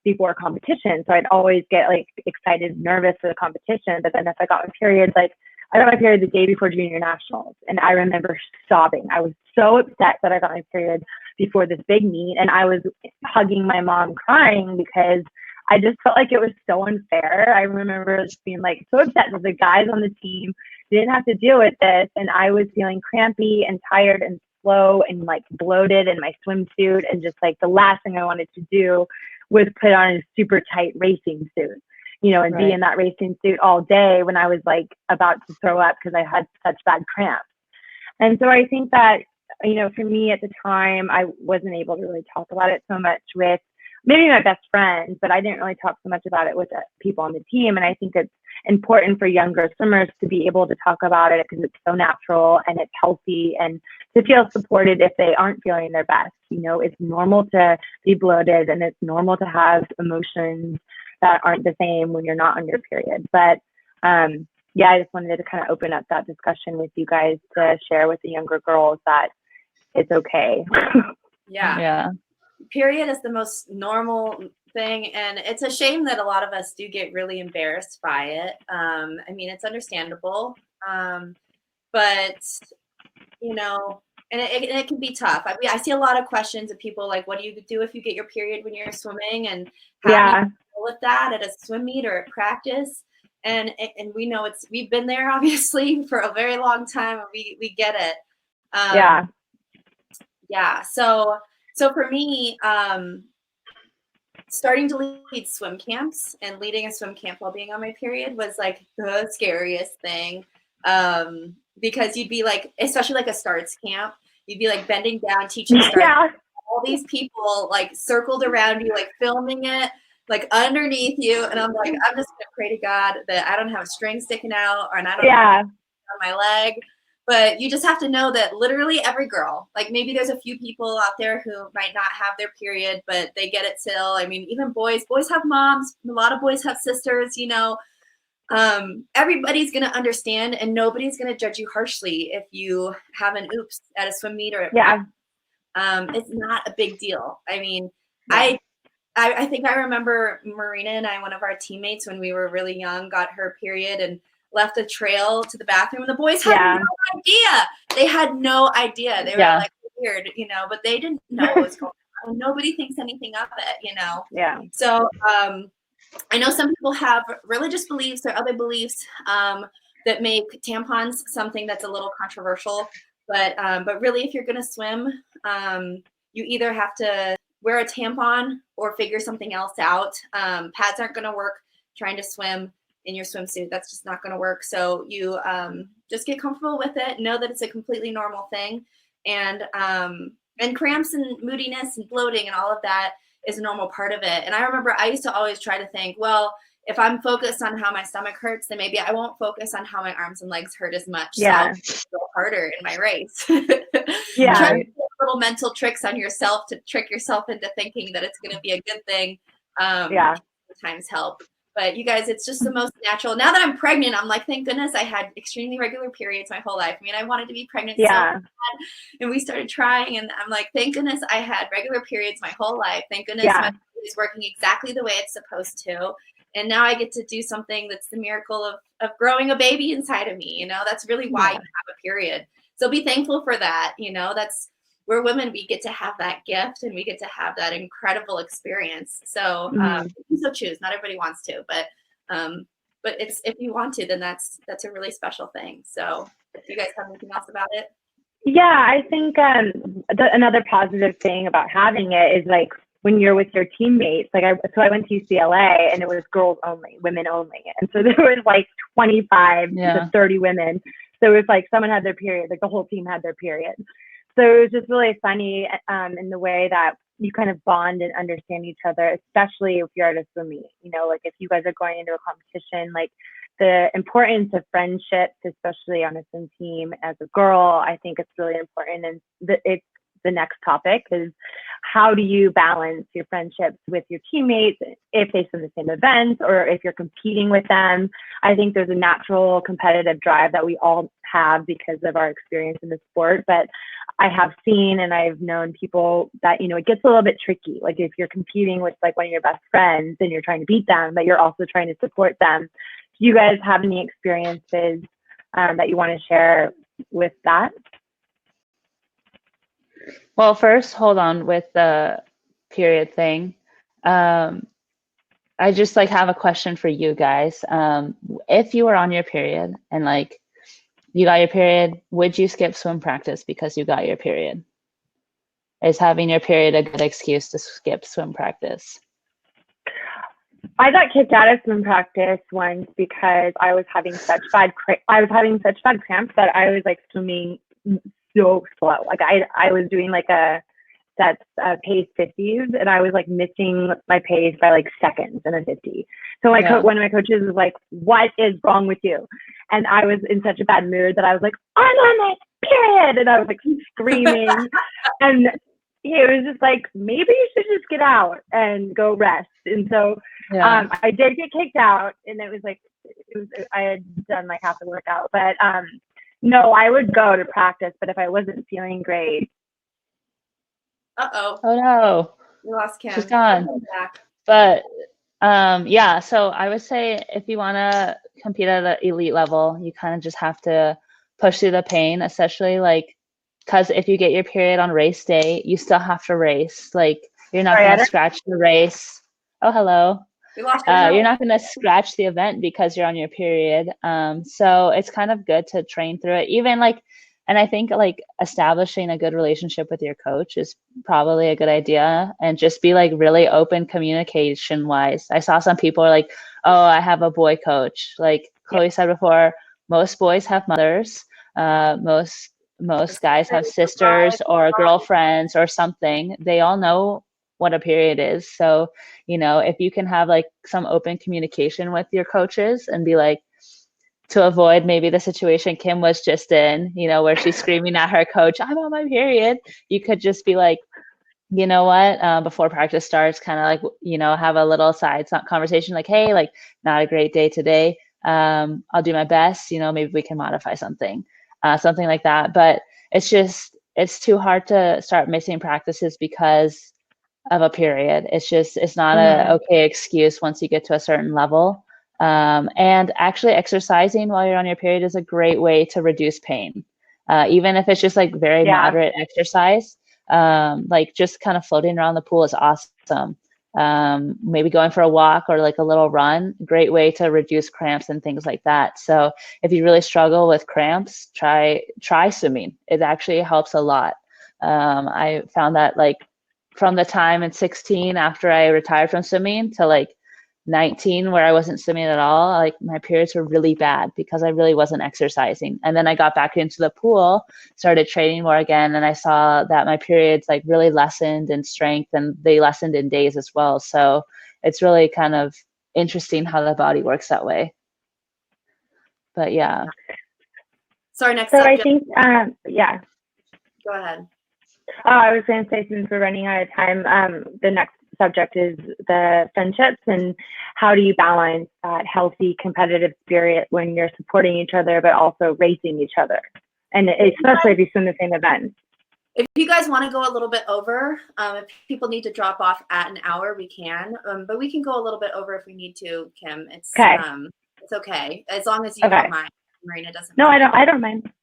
before competition. So I'd always get like excited, nervous for the competition. But then if I got my period, like I got my period the day before junior nationals. And I remember sobbing. I was so upset that I got my period before this big meet. And I was hugging my mom crying because I just felt like it was so unfair. I remember just being like so upset that the guys on the team didn't have to deal with this. And I was feeling crampy and tired and slow and like bloated in my swimsuit. And just like the last thing I wanted to do was put on a super tight racing suit, you know, and be in that racing suit all day when I was like about to throw up because I had such bad cramps. And so I think that, you know, for me at the time, I wasn't able to really talk about it so much with maybe my best friend, but I didn't really talk so much about it with the people on the team. And I think it's important for younger swimmers to be able to talk about it because it's so natural and it's healthy, and to feel supported if they aren't feeling their best. You know, it's normal to be bloated and it's normal to have emotions that aren't the same when you're not on your period. But yeah, I just wanted to kind of open up that discussion with you guys to share with the younger girls that it's okay. Yeah. period is the most normal thing, and it's a shame that a lot of us do get really embarrassed by it. I mean, it's understandable, but you know, and it can be tough. I mean, I see a lot of questions of people like, what do you do if you get your period when you're swimming, and how do you deal with that at a swim meet or at practice? And we know we've been there obviously for a very long time, and we get it. Yeah. So for me, starting to lead swim camps and leading a swim camp while being on my period was like the scariest thing. Because you'd be like, especially like a starts camp, you'd be like bending down, teaching starts. All these people like circled around you, like filming it, like underneath you. And I'm like, I'm just gonna pray to God that I don't have a string sticking out, or I don't have on my leg. But you just have to know that literally every girl, like maybe there's a few people out there who might not have their period, but they get it still. I mean, even boys have moms. A lot of boys have sisters, you know. Everybody's going to understand, and nobody's going to judge you harshly if you have an oops at a swim meet or it's not a big deal. I mean, I think I remember Marina and I, one of our teammates when we were really young, got her period and left a trail to the bathroom, and the boys had no idea. They had no idea. They were like weird, you know, but they didn't know what was going on. Nobody thinks anything of it, you know? So, I know some people have religious beliefs or other beliefs that make tampons something that's a little controversial, but really, if you're going to swim, you either have to wear a tampon or figure something else out. Pads aren't going to work trying to swim in your swimsuit. That's just not going to work. So you just get comfortable with it. Know that it's a completely normal thing, and cramps and moodiness and bloating and all of that is a normal part of it. And I remember I used to always try to think, well, if I'm focused on how my stomach hurts, then maybe I won't focus on how my arms and legs hurt as much. So I'll go harder in my race. Try to do little mental tricks on yourself to trick yourself into thinking that it's going to be a good thing. Sometimes help. But you guys, it's just the most natural. Now that I'm pregnant, I'm like, thank goodness I had extremely regular periods my whole life. I mean, I wanted to be pregnant so bad, and we started trying, and I'm like, thank goodness I had regular periods my whole life. Thank goodness my body is working exactly the way it's supposed to. And now I get to do something that's the miracle of growing a baby inside of me. You know, that's really why you have a period. So be thankful for that. You know, we're women, we get to have that gift, and we get to have that incredible experience. So you so choose. Not everybody wants to, but it's, if you want to, then that's a really special thing. So do you guys have anything else about it? I think another positive thing about having it is like when you're with your teammates. Like I went to UCLA, and it was girls only, women only, and so there was like 25 to 30 women. So it was like someone had their period, like the whole team had their period. So it was just really funny in the way that you kind of bond and understand each other, especially if you're at a swim meet. You know, like if you guys are going into a competition, like the importance of friendships, especially on a swim team as a girl, I think it's really important. And it's the next topic is, how do you balance your friendships with your teammates if they swim the same events or if you're competing with them? I think there's a natural competitive drive that we all have because of our experience in the sport. But I have seen and I've known people that, you know, it gets a little bit tricky. Like if you're competing with like one of your best friends and you're trying to beat them, but you're also trying to support them. Do you guys have any experiences that you want to share with that? Well, first, hold on with the period thing. I just like have a question for you guys. If you were on your period and like you got your period, would you skip swim practice because you got your period? Is having your period a good excuse to skip swim practice? I got kicked out of swim practice once because I was having such bad cramps that I was like swimming so slow. Like I was doing like that's pace 50s, and I was like missing my pace by like seconds in a 50. So one of my coaches was like, "What is wrong with you?" And I was in such a bad mood that I was like, "I'm on my period," and I was like screaming, and he was just like, "Maybe you should just get out and go rest." And so I did get kicked out, and it was I had done like half the workout, but no, I would go to practice, but if I wasn't feeling great. Uh-oh. Oh no. We lost Kim. She's gone. Welcome back. But yeah, so I would say if you want to compete at an elite level, you kind of just have to push through the pain, especially like, because if you get your period on race day, you still have to race. Like, you're not going to scratch the race. Oh, hello. We lost You're not going to scratch the event because you're on your period. So it's kind of good to train through it. Even like, and I think like establishing a good relationship with your coach is probably a good idea, and just be like really open communication wise. I saw some people are like, oh, I have a boy coach. Like Chloe said before, most boys have mothers. Most guys have sisters or girlfriends or something. They all know what a period is. So, you know, if you can have like some open communication with your coaches and be like, to avoid maybe the situation Kim was just in, you know, where she's screaming at her coach, I'm on my period. You could just be like, you know what, before practice starts, kind of like, you know, have a little side conversation like, hey, like, not a great day today. I'll do my best, you know, maybe we can modify something like that. But it's too hard to start missing practices because of a period. It's not a okay excuse once you get to a certain level. And actually exercising while you're on your period is a great way to reduce pain. Even if it's just like very moderate exercise, like just kind of floating around the pool is awesome. Maybe going for a walk or like a little run, great way to reduce cramps and things like that. So if you really struggle with cramps, try swimming. It actually helps a lot. I found that like from the time in 16 after I retired from swimming to like 19 where I wasn't swimming at all, like my periods were really bad because I really wasn't exercising. And then I got back into the pool, started training more again, and I saw that my periods like really lessened in strength, and they lessened in days as well. So it's really kind of interesting how the body works that way. But yeah. Sorry, next So subject. I think, Go ahead. Oh, I was going to say, since we're running out of time, the next subject is the friendships, and how do you balance that healthy competitive spirit when you're supporting each other but also racing each other, and especially if you swim the same event. If you guys want to go a little bit over, if people need to drop off at an hour, we can, but we can go a little bit over if we need to, Kim. It's okay as long as you don't mind. Marina doesn't mind. No, I don't mind.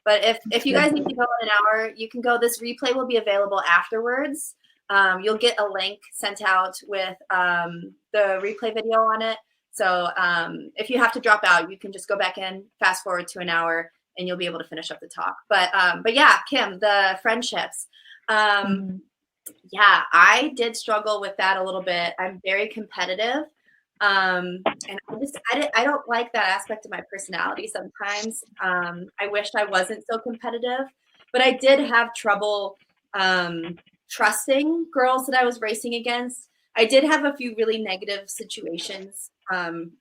But if you guys need to go in an hour, you can go. This replay will be available afterwards. You'll get a link sent out with the replay video on it. So if you have to drop out, you can just go back in, fast forward to an hour, and you'll be able to finish up the talk. But yeah, Kim, the friendships. Yeah, I did struggle with that a little bit. I'm very competitive. And I don't like that aspect of my personality sometimes. I wish I wasn't so competitive, but I did have trouble trusting girls that I was racing against. I did have a few really negative situations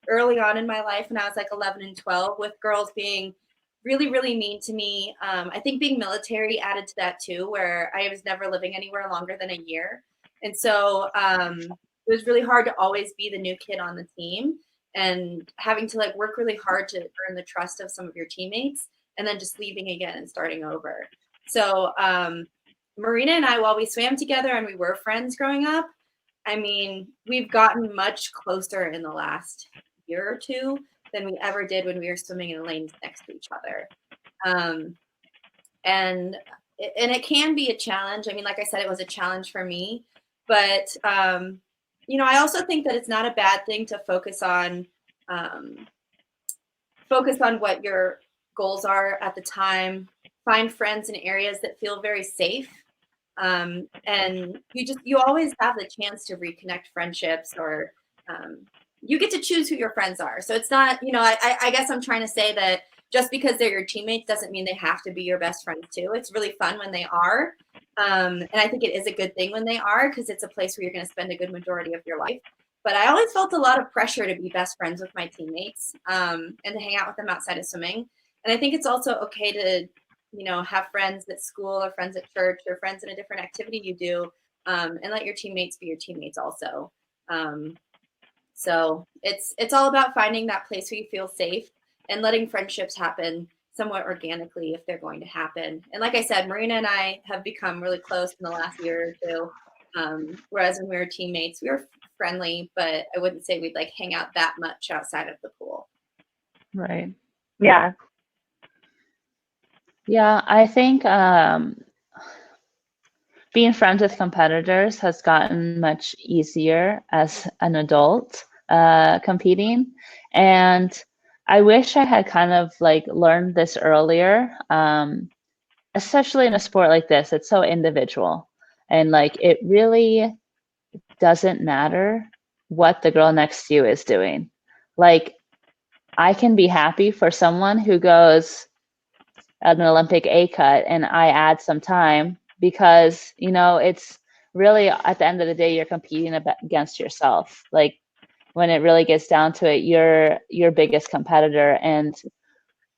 early on in my life when I was like 11 and 12 with girls being really, really mean to me. I think being military added to that too, where I was never living anywhere longer than a year. And so it was really hard to always be the new kid on the team and having to like work really hard to earn the trust of some of your teammates and then just leaving again and starting over. So Marina and I, while we swam together and we were friends growing up, I mean, we've gotten much closer in the last year or two than we ever did when we were swimming in lanes next to each other. And it can be a challenge. I mean, like I said, it was a challenge for me, but you know, I also think that it's not a bad thing to focus on what your goals are at the time. Find friends in areas that feel very safe, and you always have the chance to reconnect friendships, or you get to choose who your friends are. So it's not, you know, I guess I'm trying to say that just because they're your teammates doesn't mean they have to be your best friends too. It's really fun when they are. And I think it is a good thing when they are, because it's a place where you're going to spend a good majority of your life. But I always felt a lot of pressure to be best friends with my teammates and to hang out with them outside of swimming. And I think it's also okay to, you know, have friends at school or friends at church or friends in a different activity you do, and let your teammates be your teammates also. So it's all about finding that place where you feel safe and letting friendships happen somewhat organically if they're going to happen. And like I said, Marina and I have become really close in the last year or two. Whereas when we were teammates, we were friendly, but I wouldn't say we'd like hang out that much outside of the pool. Right. Yeah. Yeah, I think being friends with competitors has gotten much easier as an adult competing. And I wish I had kind of like learned this earlier, especially in a sport like this. It's so individual. And like it really doesn't matter what the girl next to you is doing. Like I can be happy for someone who goes at an Olympic A cut and I add some time because, you know, it's really at the end of the day, you're competing against yourself. Like when it really gets down to it, you're your biggest competitor. And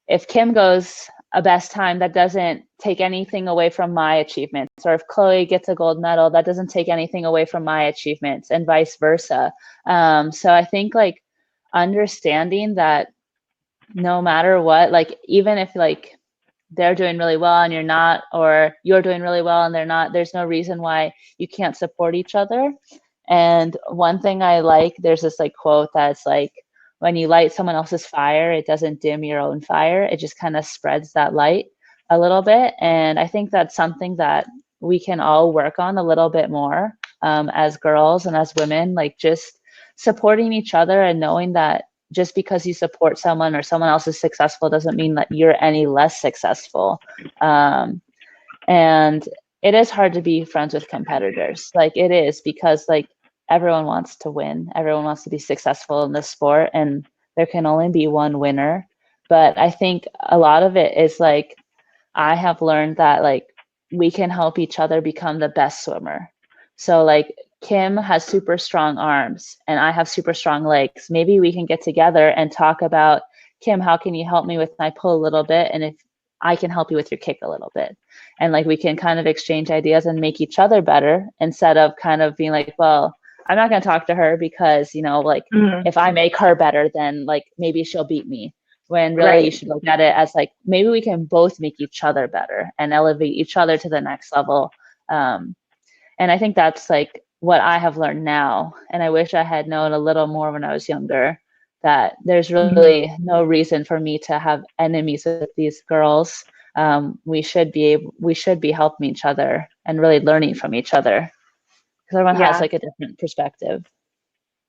if Kim goes a best time, that doesn't take anything away from my achievements. Or if Chloe gets a gold medal, that doesn't take anything away from my achievements and vice versa. So I think like understanding that no matter what, like even if like they're doing really well and you're not, or you're doing really well and they're not, there's no reason why you can't support each other. And one thing I like, there's this like quote that's like, when you light someone else's fire, it doesn't dim your own fire. It just kind of spreads that light a little bit. And I think that's something that we can all work on a little bit more as girls and as women, like just supporting each other and knowing that just because you support someone or someone else is successful doesn't mean that you're any less successful. And it is hard to be friends with competitors. Like it is, because like everyone wants to win. Everyone wants to be successful in this sport, and there can only be one winner. But I think a lot of it is like, I have learned that like we can help each other become the best swimmer. So like Kim has super strong arms and I have super strong legs. Maybe we can get together and talk about, Kim, how can you help me with my pull a little bit? And if I can help you with your kick a little bit. And like we can kind of exchange ideas and make each other better, instead of kind of being like, well, I'm not going to talk to her because, you know, like if I make her better, then like maybe she'll beat me. When really you should look at it as like, maybe we can both make each other better and elevate each other to the next level. And I think that's like what I have learned now. And I wish I had known a little more when I was younger, that there's really no reason for me to have enemies with these girls. We should be helping each other and really learning from each other, because everyone has like a different perspective.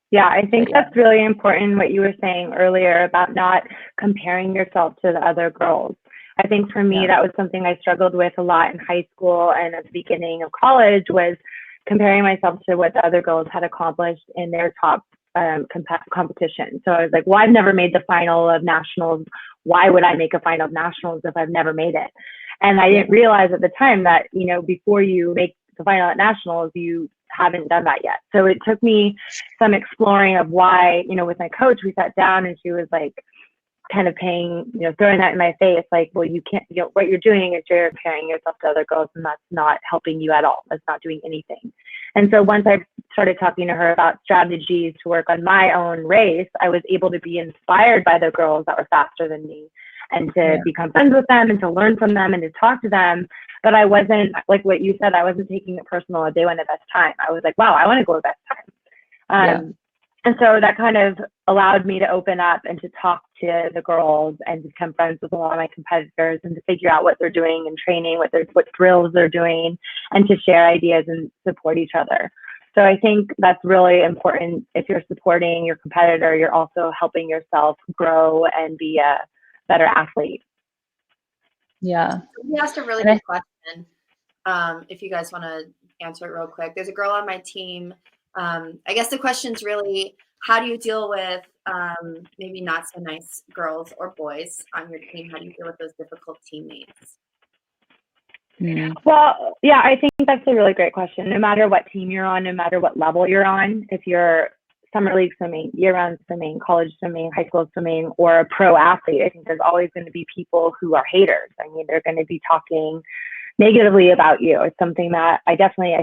Yeah, I think that's really important what you were saying earlier about not comparing yourself to the other girls. I think for me, that was something I struggled with a lot in high school and at the beginning of college, was comparing myself to what the other girls had accomplished in their top competition. So I was like, well, I've never made the final of nationals. Why would I make a final of nationals if I've never made it? And I didn't realize at the time that, you know, before you make the final at nationals, you haven't done that yet. So it took me some exploring of why, you know, with my coach, we sat down and she was like, kind of throwing that in my face, like, well, you can't, you know, what you're doing is you're comparing yourself to other girls, and that's not helping you at all. That's not doing anything. And so once I started talking to her about strategies to work on my own race, I was able to be inspired by the girls that were faster than me, and to become friends with them and to learn from them and to talk to them. But I wasn't, like what you said, I wasn't taking it personal if they went at best time. I was like, wow, I want to go at best time. And so that kind of allowed me to open up and to talk to the girls and to become friends with a lot of my competitors, and to figure out what they're doing in training, what drills they're doing, and to share ideas and support each other. So I think that's really important. If you're supporting your competitor, you're also helping yourself grow and be a better athlete. Yeah. You asked a really good question. If you guys want to answer it real quick. There's a girl on my team. I guess the question's really, how do you deal with maybe not so nice girls or boys on your team? How do you deal with those difficult teammates? Well, yeah, I think that's a really great question. No matter what team you're on, no matter what level you're on, if you're summer league swimming, year-round swimming, college swimming, high school swimming, or a pro athlete, I think there's always going to be people who are haters. I mean, they're going to be talking negatively about you. It's something that I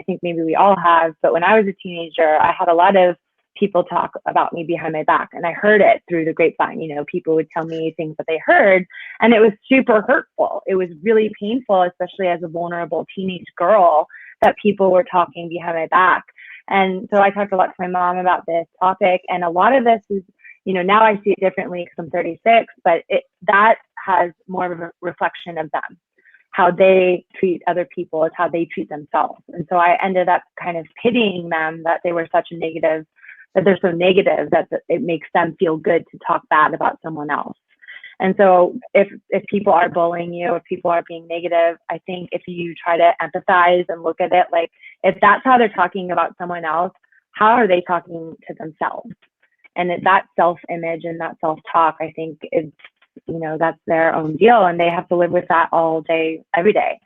think maybe we all have. But when I was a teenager, I had a lot of people talk about me behind my back. And I heard it through the grapevine. You know, people would tell me things that they heard, and it was super hurtful. It was really painful, especially as a vulnerable teenage girl, that people were talking behind my back. And so I talked a lot to my mom about this topic. And a lot of this is, you know, now I see it differently because I'm 36, but that has more of a reflection of them. How they treat other people is how they treat themselves. And so I ended up kind of pitying them that they were such a negative, that they're so negative that it makes them feel good to talk bad about someone else. And so if people are bullying you, if people are being negative, I think if you try to empathize and look at it, like if that's how they're talking about someone else, how are they talking to themselves? And that self-image and that self-talk, I think is, you know, that's their own deal, and they have to live with that all day, every day.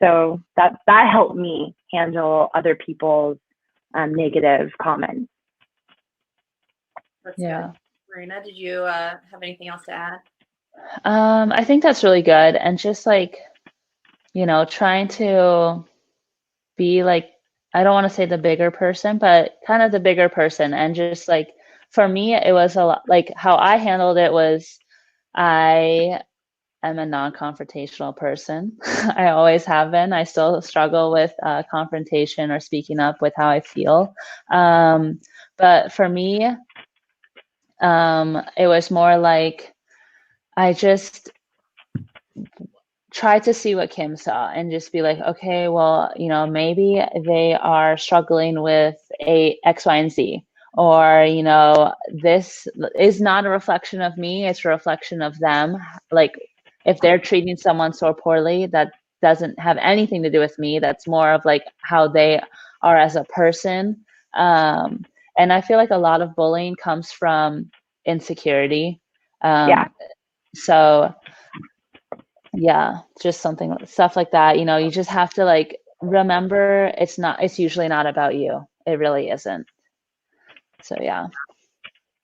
So that helped me handle other people's negative comments. That's Yeah. good. Marina, did you have anything else to add? I think that's really good. And just like, you know, trying to be like, I don't want to say the bigger person, but kind of the bigger person. And just like, for me, it was a lot like how I handled it was I am a non-confrontational person. I always have been. I still struggle with confrontation or speaking up with how I feel. But for me, it was more like I just try to see what Kim saw and just be like, okay, well, you know, maybe they are struggling with a X, Y, and Z. Or, you know, this is not a reflection of me, it's a reflection of them. Like, if they're treating someone so poorly, that doesn't have anything to do with me. That's more of like how they are as a person. And I feel like a lot of bullying comes from insecurity. Yeah. So yeah, just stuff like that. You know, you just have to like remember it's usually not about you. It really isn't. So yeah.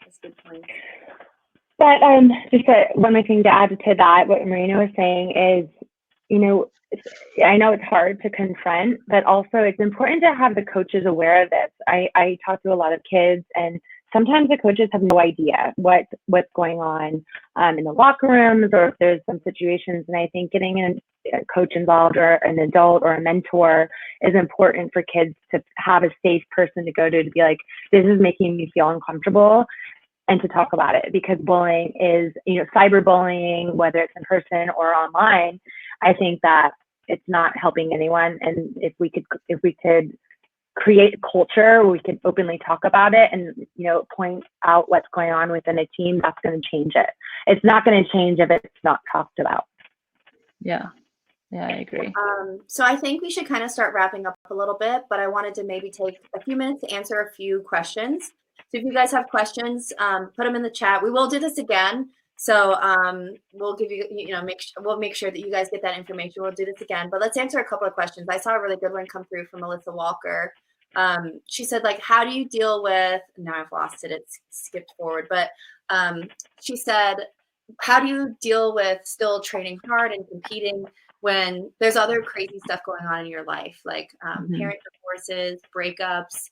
That's a good point. But just one more thing to add to that, what Marina was saying is, you know, I know it's hard to confront, but also it's important to have the coaches aware of this. I talk to a lot of kids, and sometimes the coaches have no idea what's going on in the locker rooms, or if there's some situations. And I think getting a coach involved, or an adult or a mentor, is important for kids to have a safe person to go to be like, this is making me feel uncomfortable, and to talk about it. Because bullying is, you know, cyberbullying, whether it's in person or online, I think that it's not helping anyone. And if we could create a culture where we can openly talk about it and, you know, point out what's going on within a team, that's going to change it. It's not going to change if it's not talked about. Yeah, I agree. So I think we should kind of start wrapping up a little bit, but I wanted to maybe take a few minutes to answer a few questions. So if you guys have questions, put them in the chat. We will do this again. So we'll give you, we'll make sure that you guys get that information. We'll do this again, but let's answer a couple of questions. I saw a really good one come through from Melissa Walker. She said, like, how do you deal with, now I've lost it, it's skipped forward, but she said, how do you deal with still training hard and competing when there's other crazy stuff going on in your life, like parent divorces, breakups,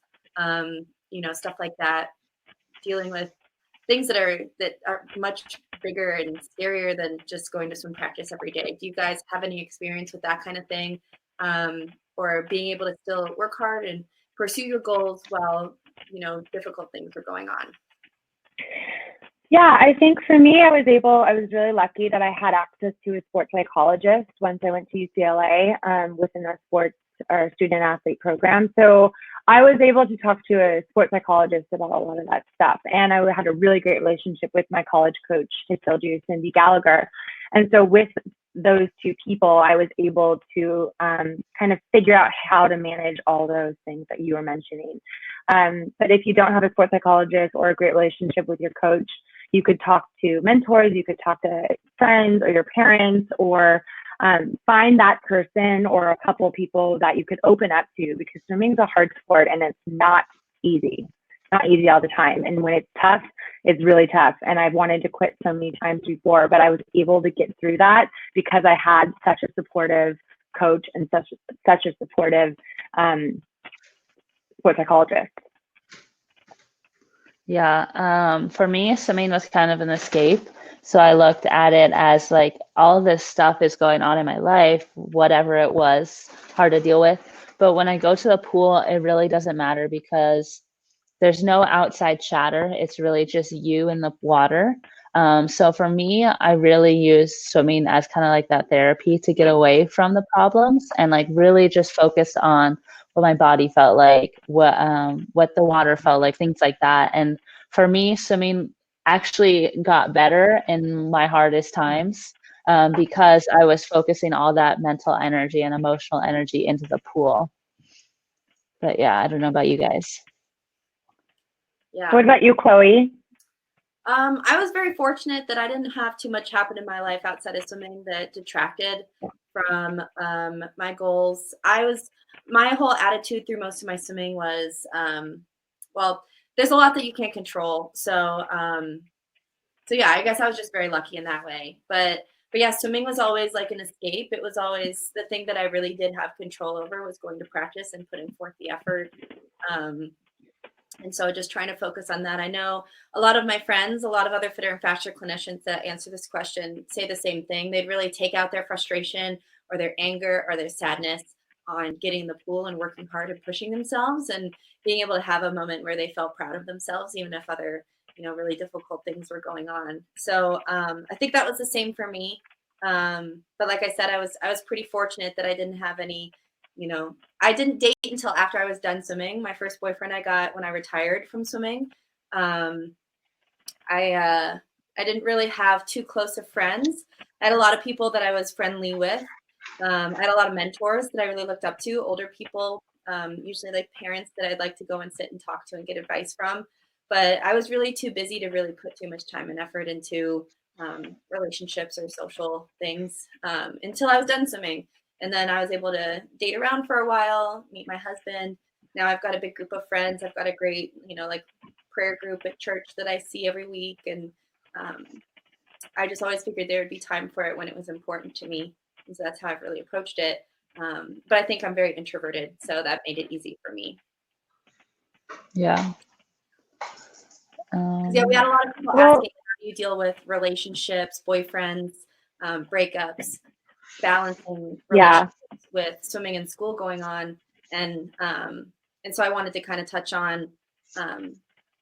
stuff like that, dealing with things that are much bigger and scarier than just going to swim practice every day. Do you guys have any experience with that kind of thing, or being able to still work hard and pursue your goals while, difficult things are going on? Yeah, I think for me, I was really lucky that I had access to a sports psychologist once I went to UCLA within our sports or student athlete program. So I was able to talk to a sports psychologist about a lot of that stuff. And I had a really great relationship with my college coach, I still do, Cindy Gallagher. And so with those two people, I was able to kind of figure out how to manage all those things that you were mentioning. But if you don't have a sports psychologist or a great relationship with your coach, you could talk to mentors, you could talk to friends or your parents, or find that person or a couple of people that you could open up to, because swimming is a hard sport and it's not easy. It's not easy all the time. And when it's tough, it's really tough. And I've wanted to quit so many times before, but I was able to get through that because I had such a supportive coach and such a supportive sports psychologist. Yeah. For me, swimming was kind of an escape. So I looked at it as like all this stuff is going on in my life, whatever it was, hard to deal with. But when I go to the pool, it really doesn't matter because there's no outside chatter. It's really just you in the water. So for me, I really use swimming as kind of like that therapy to get away from the problems and like really just focus on what my body felt like, what the water felt like, things like that. And for me, swimming actually got better in my hardest times because I was focusing all that mental energy and emotional energy into the pool. But yeah, I don't know about you guys. Yeah. What about you, Chloe? I was very fortunate that I didn't have too much happen in my life outside of swimming that detracted from my goals. My whole attitude through most of my swimming was, well, there's a lot that you can't control. So yeah, I guess I was just very lucky in that way. But yeah, swimming was always like an escape. It was always the thing that I really did have control over was going to practice and putting forth the effort. And so just trying to focus on that. I know a lot of my friends, a lot of other fitter and faster clinicians that answer this question say the same thing. They'd really take out their frustration or their anger or their sadness on getting in the pool and working hard and pushing themselves and being able to have a moment where they felt proud of themselves, even if other, really difficult things were going on. So I think that was the same for me. But like I said, I was pretty fortunate that I didn't have any, I didn't date until after I was done swimming. My first boyfriend I got when I retired from swimming. I didn't really have too close of friends. I had a lot of people that I was friendly with. I had a lot of mentors that I really looked up to, older people, usually like parents that I'd like to go and sit and talk to and get advice from. But I was really too busy to really put too much time and effort into relationships or social things until I was done swimming. And then I was able to date around for a while, meet my husband. Now I've got a big group of friends. I've got a great, like prayer group at church that I see every week. And I just always figured there would be time for it when it was important to me. And so that's how I've really approached it. But I think I'm very introverted, so that made it easy for me. Yeah. Yeah, we had a lot of people asking how do you deal with relationships, boyfriends, breakups, balancing relationships with swimming and school going on. And so I wanted to kind of touch on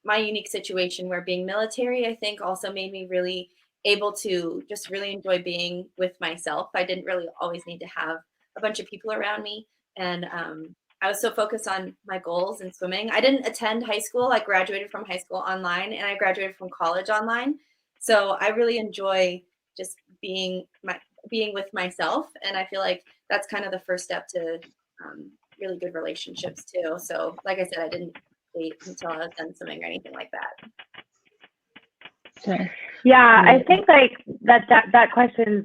my unique situation where being military, I think also made me really able to just really enjoy being with myself. I didn't really always need to have a bunch of people around me. And I was so focused on my goals in swimming. I didn't attend high school. I graduated from high school online and I graduated from college online. So I really enjoy just being with myself. And I feel like that's kind of the first step to really good relationships too. So like I said, I didn't date until I was done swimming or anything like that. Okay. Yeah, I think like that question's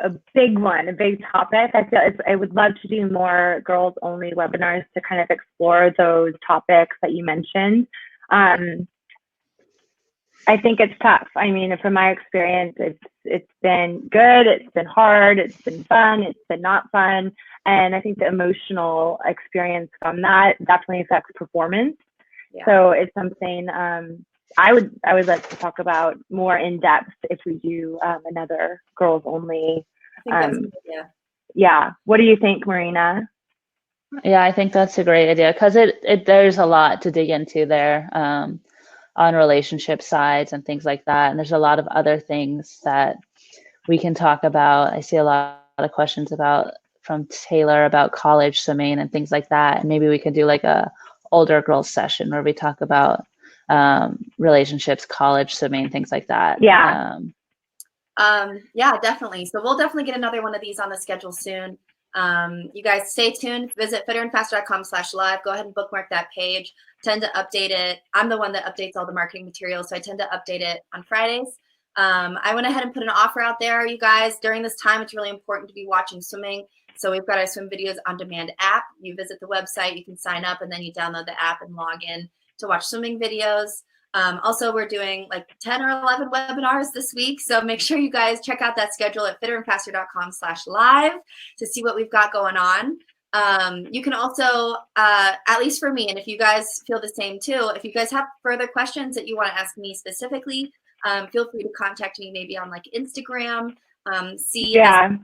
a big one, a big topic. I would love to do more girls only webinars to kind of explore those topics that you mentioned. I think it's tough. I mean, from my experience, it's been good, it's been hard, it's been fun, it's been not fun. And I think the emotional experience from that definitely affects performance. Yeah. So it's something I would like to talk about more in depth if we do another girls only. I think that's a good idea. Yeah. What do you think, Marina? Yeah, I think that's a great idea because there's a lot to dig into there on relationship sides and things like that. And there's a lot of other things that we can talk about. I see a lot of questions from Taylor about college swimming and things like that. And maybe we could do like a older girls session where we talk about relationships, college swimming, things like that. Yeah. Yeah, definitely. So we'll definitely get another one of these on the schedule soon. You guys stay tuned. Visit fitterandfaster.com/live. Go ahead and bookmark that page. Tend to update it. I'm the one that updates all the marketing materials, so I tend to update it on Fridays. I went ahead and put an offer out there, you guys. During this time, it's really important to be watching swimming. So we've got our Swim Videos on Demand app. You visit the website, you can sign up, and then you download the app and log in to watch swimming videos. Also, we're doing like 10 or 11 webinars this week. So make sure you guys check out that schedule at fitterandfaster.com/live to see what we've got going on. You can also, at least for me, and if you guys feel the same too, if you guys have further questions that you want to ask me specifically, feel free to contact me maybe on like Instagram, CSWIM,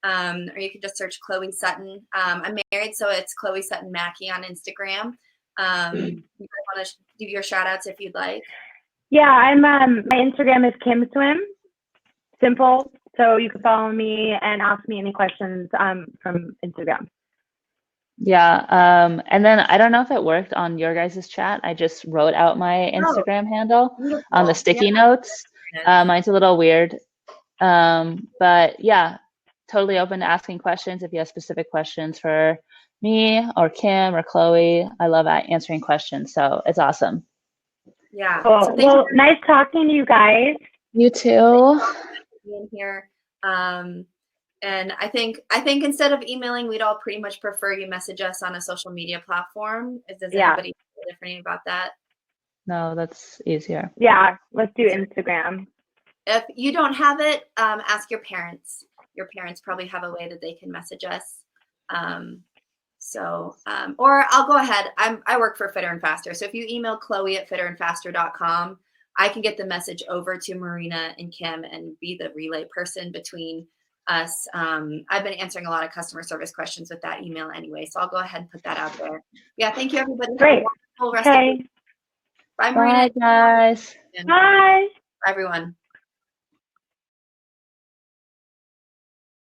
or you can just search Chloe Sutton. I'm married, so it's Chloe Sutton Mackey on Instagram. You guys want to give your shout outs if you'd like. Yeah, I'm my Instagram is Kim Swim. Simple. So you can follow me and ask me any questions from Instagram. Yeah. And then I don't know if it worked on your guys' chat. I just wrote out my Instagram handle on the sticky notes. Mine's a little weird. But yeah, totally open to asking questions if you have specific questions for me or Kim or Chloe. I love answering questions. So it's awesome. Yeah. Cool. So well, nice talking to you guys. You too. Being here. And I think instead of emailing, we'd all pretty much prefer you message us on a social media platform. Does anybody feel different about that? No, that's easier. Yeah, let's do Instagram. If you don't have it, ask your parents. Your parents probably have a way that they can message us. Or I'll go ahead. I work for Fitter and Faster. So if you email Chloe@fitterandfaster.com, I can get the message over to Marina and Kim and be the relay person between us. I've been answering a lot of customer service questions with that email anyway, so I'll go ahead and put that out there. Yeah, thank you, everybody. Great. Have a wonderful rest of the week. Bye, Marina. Bye, guys. Bye. Bye, everyone.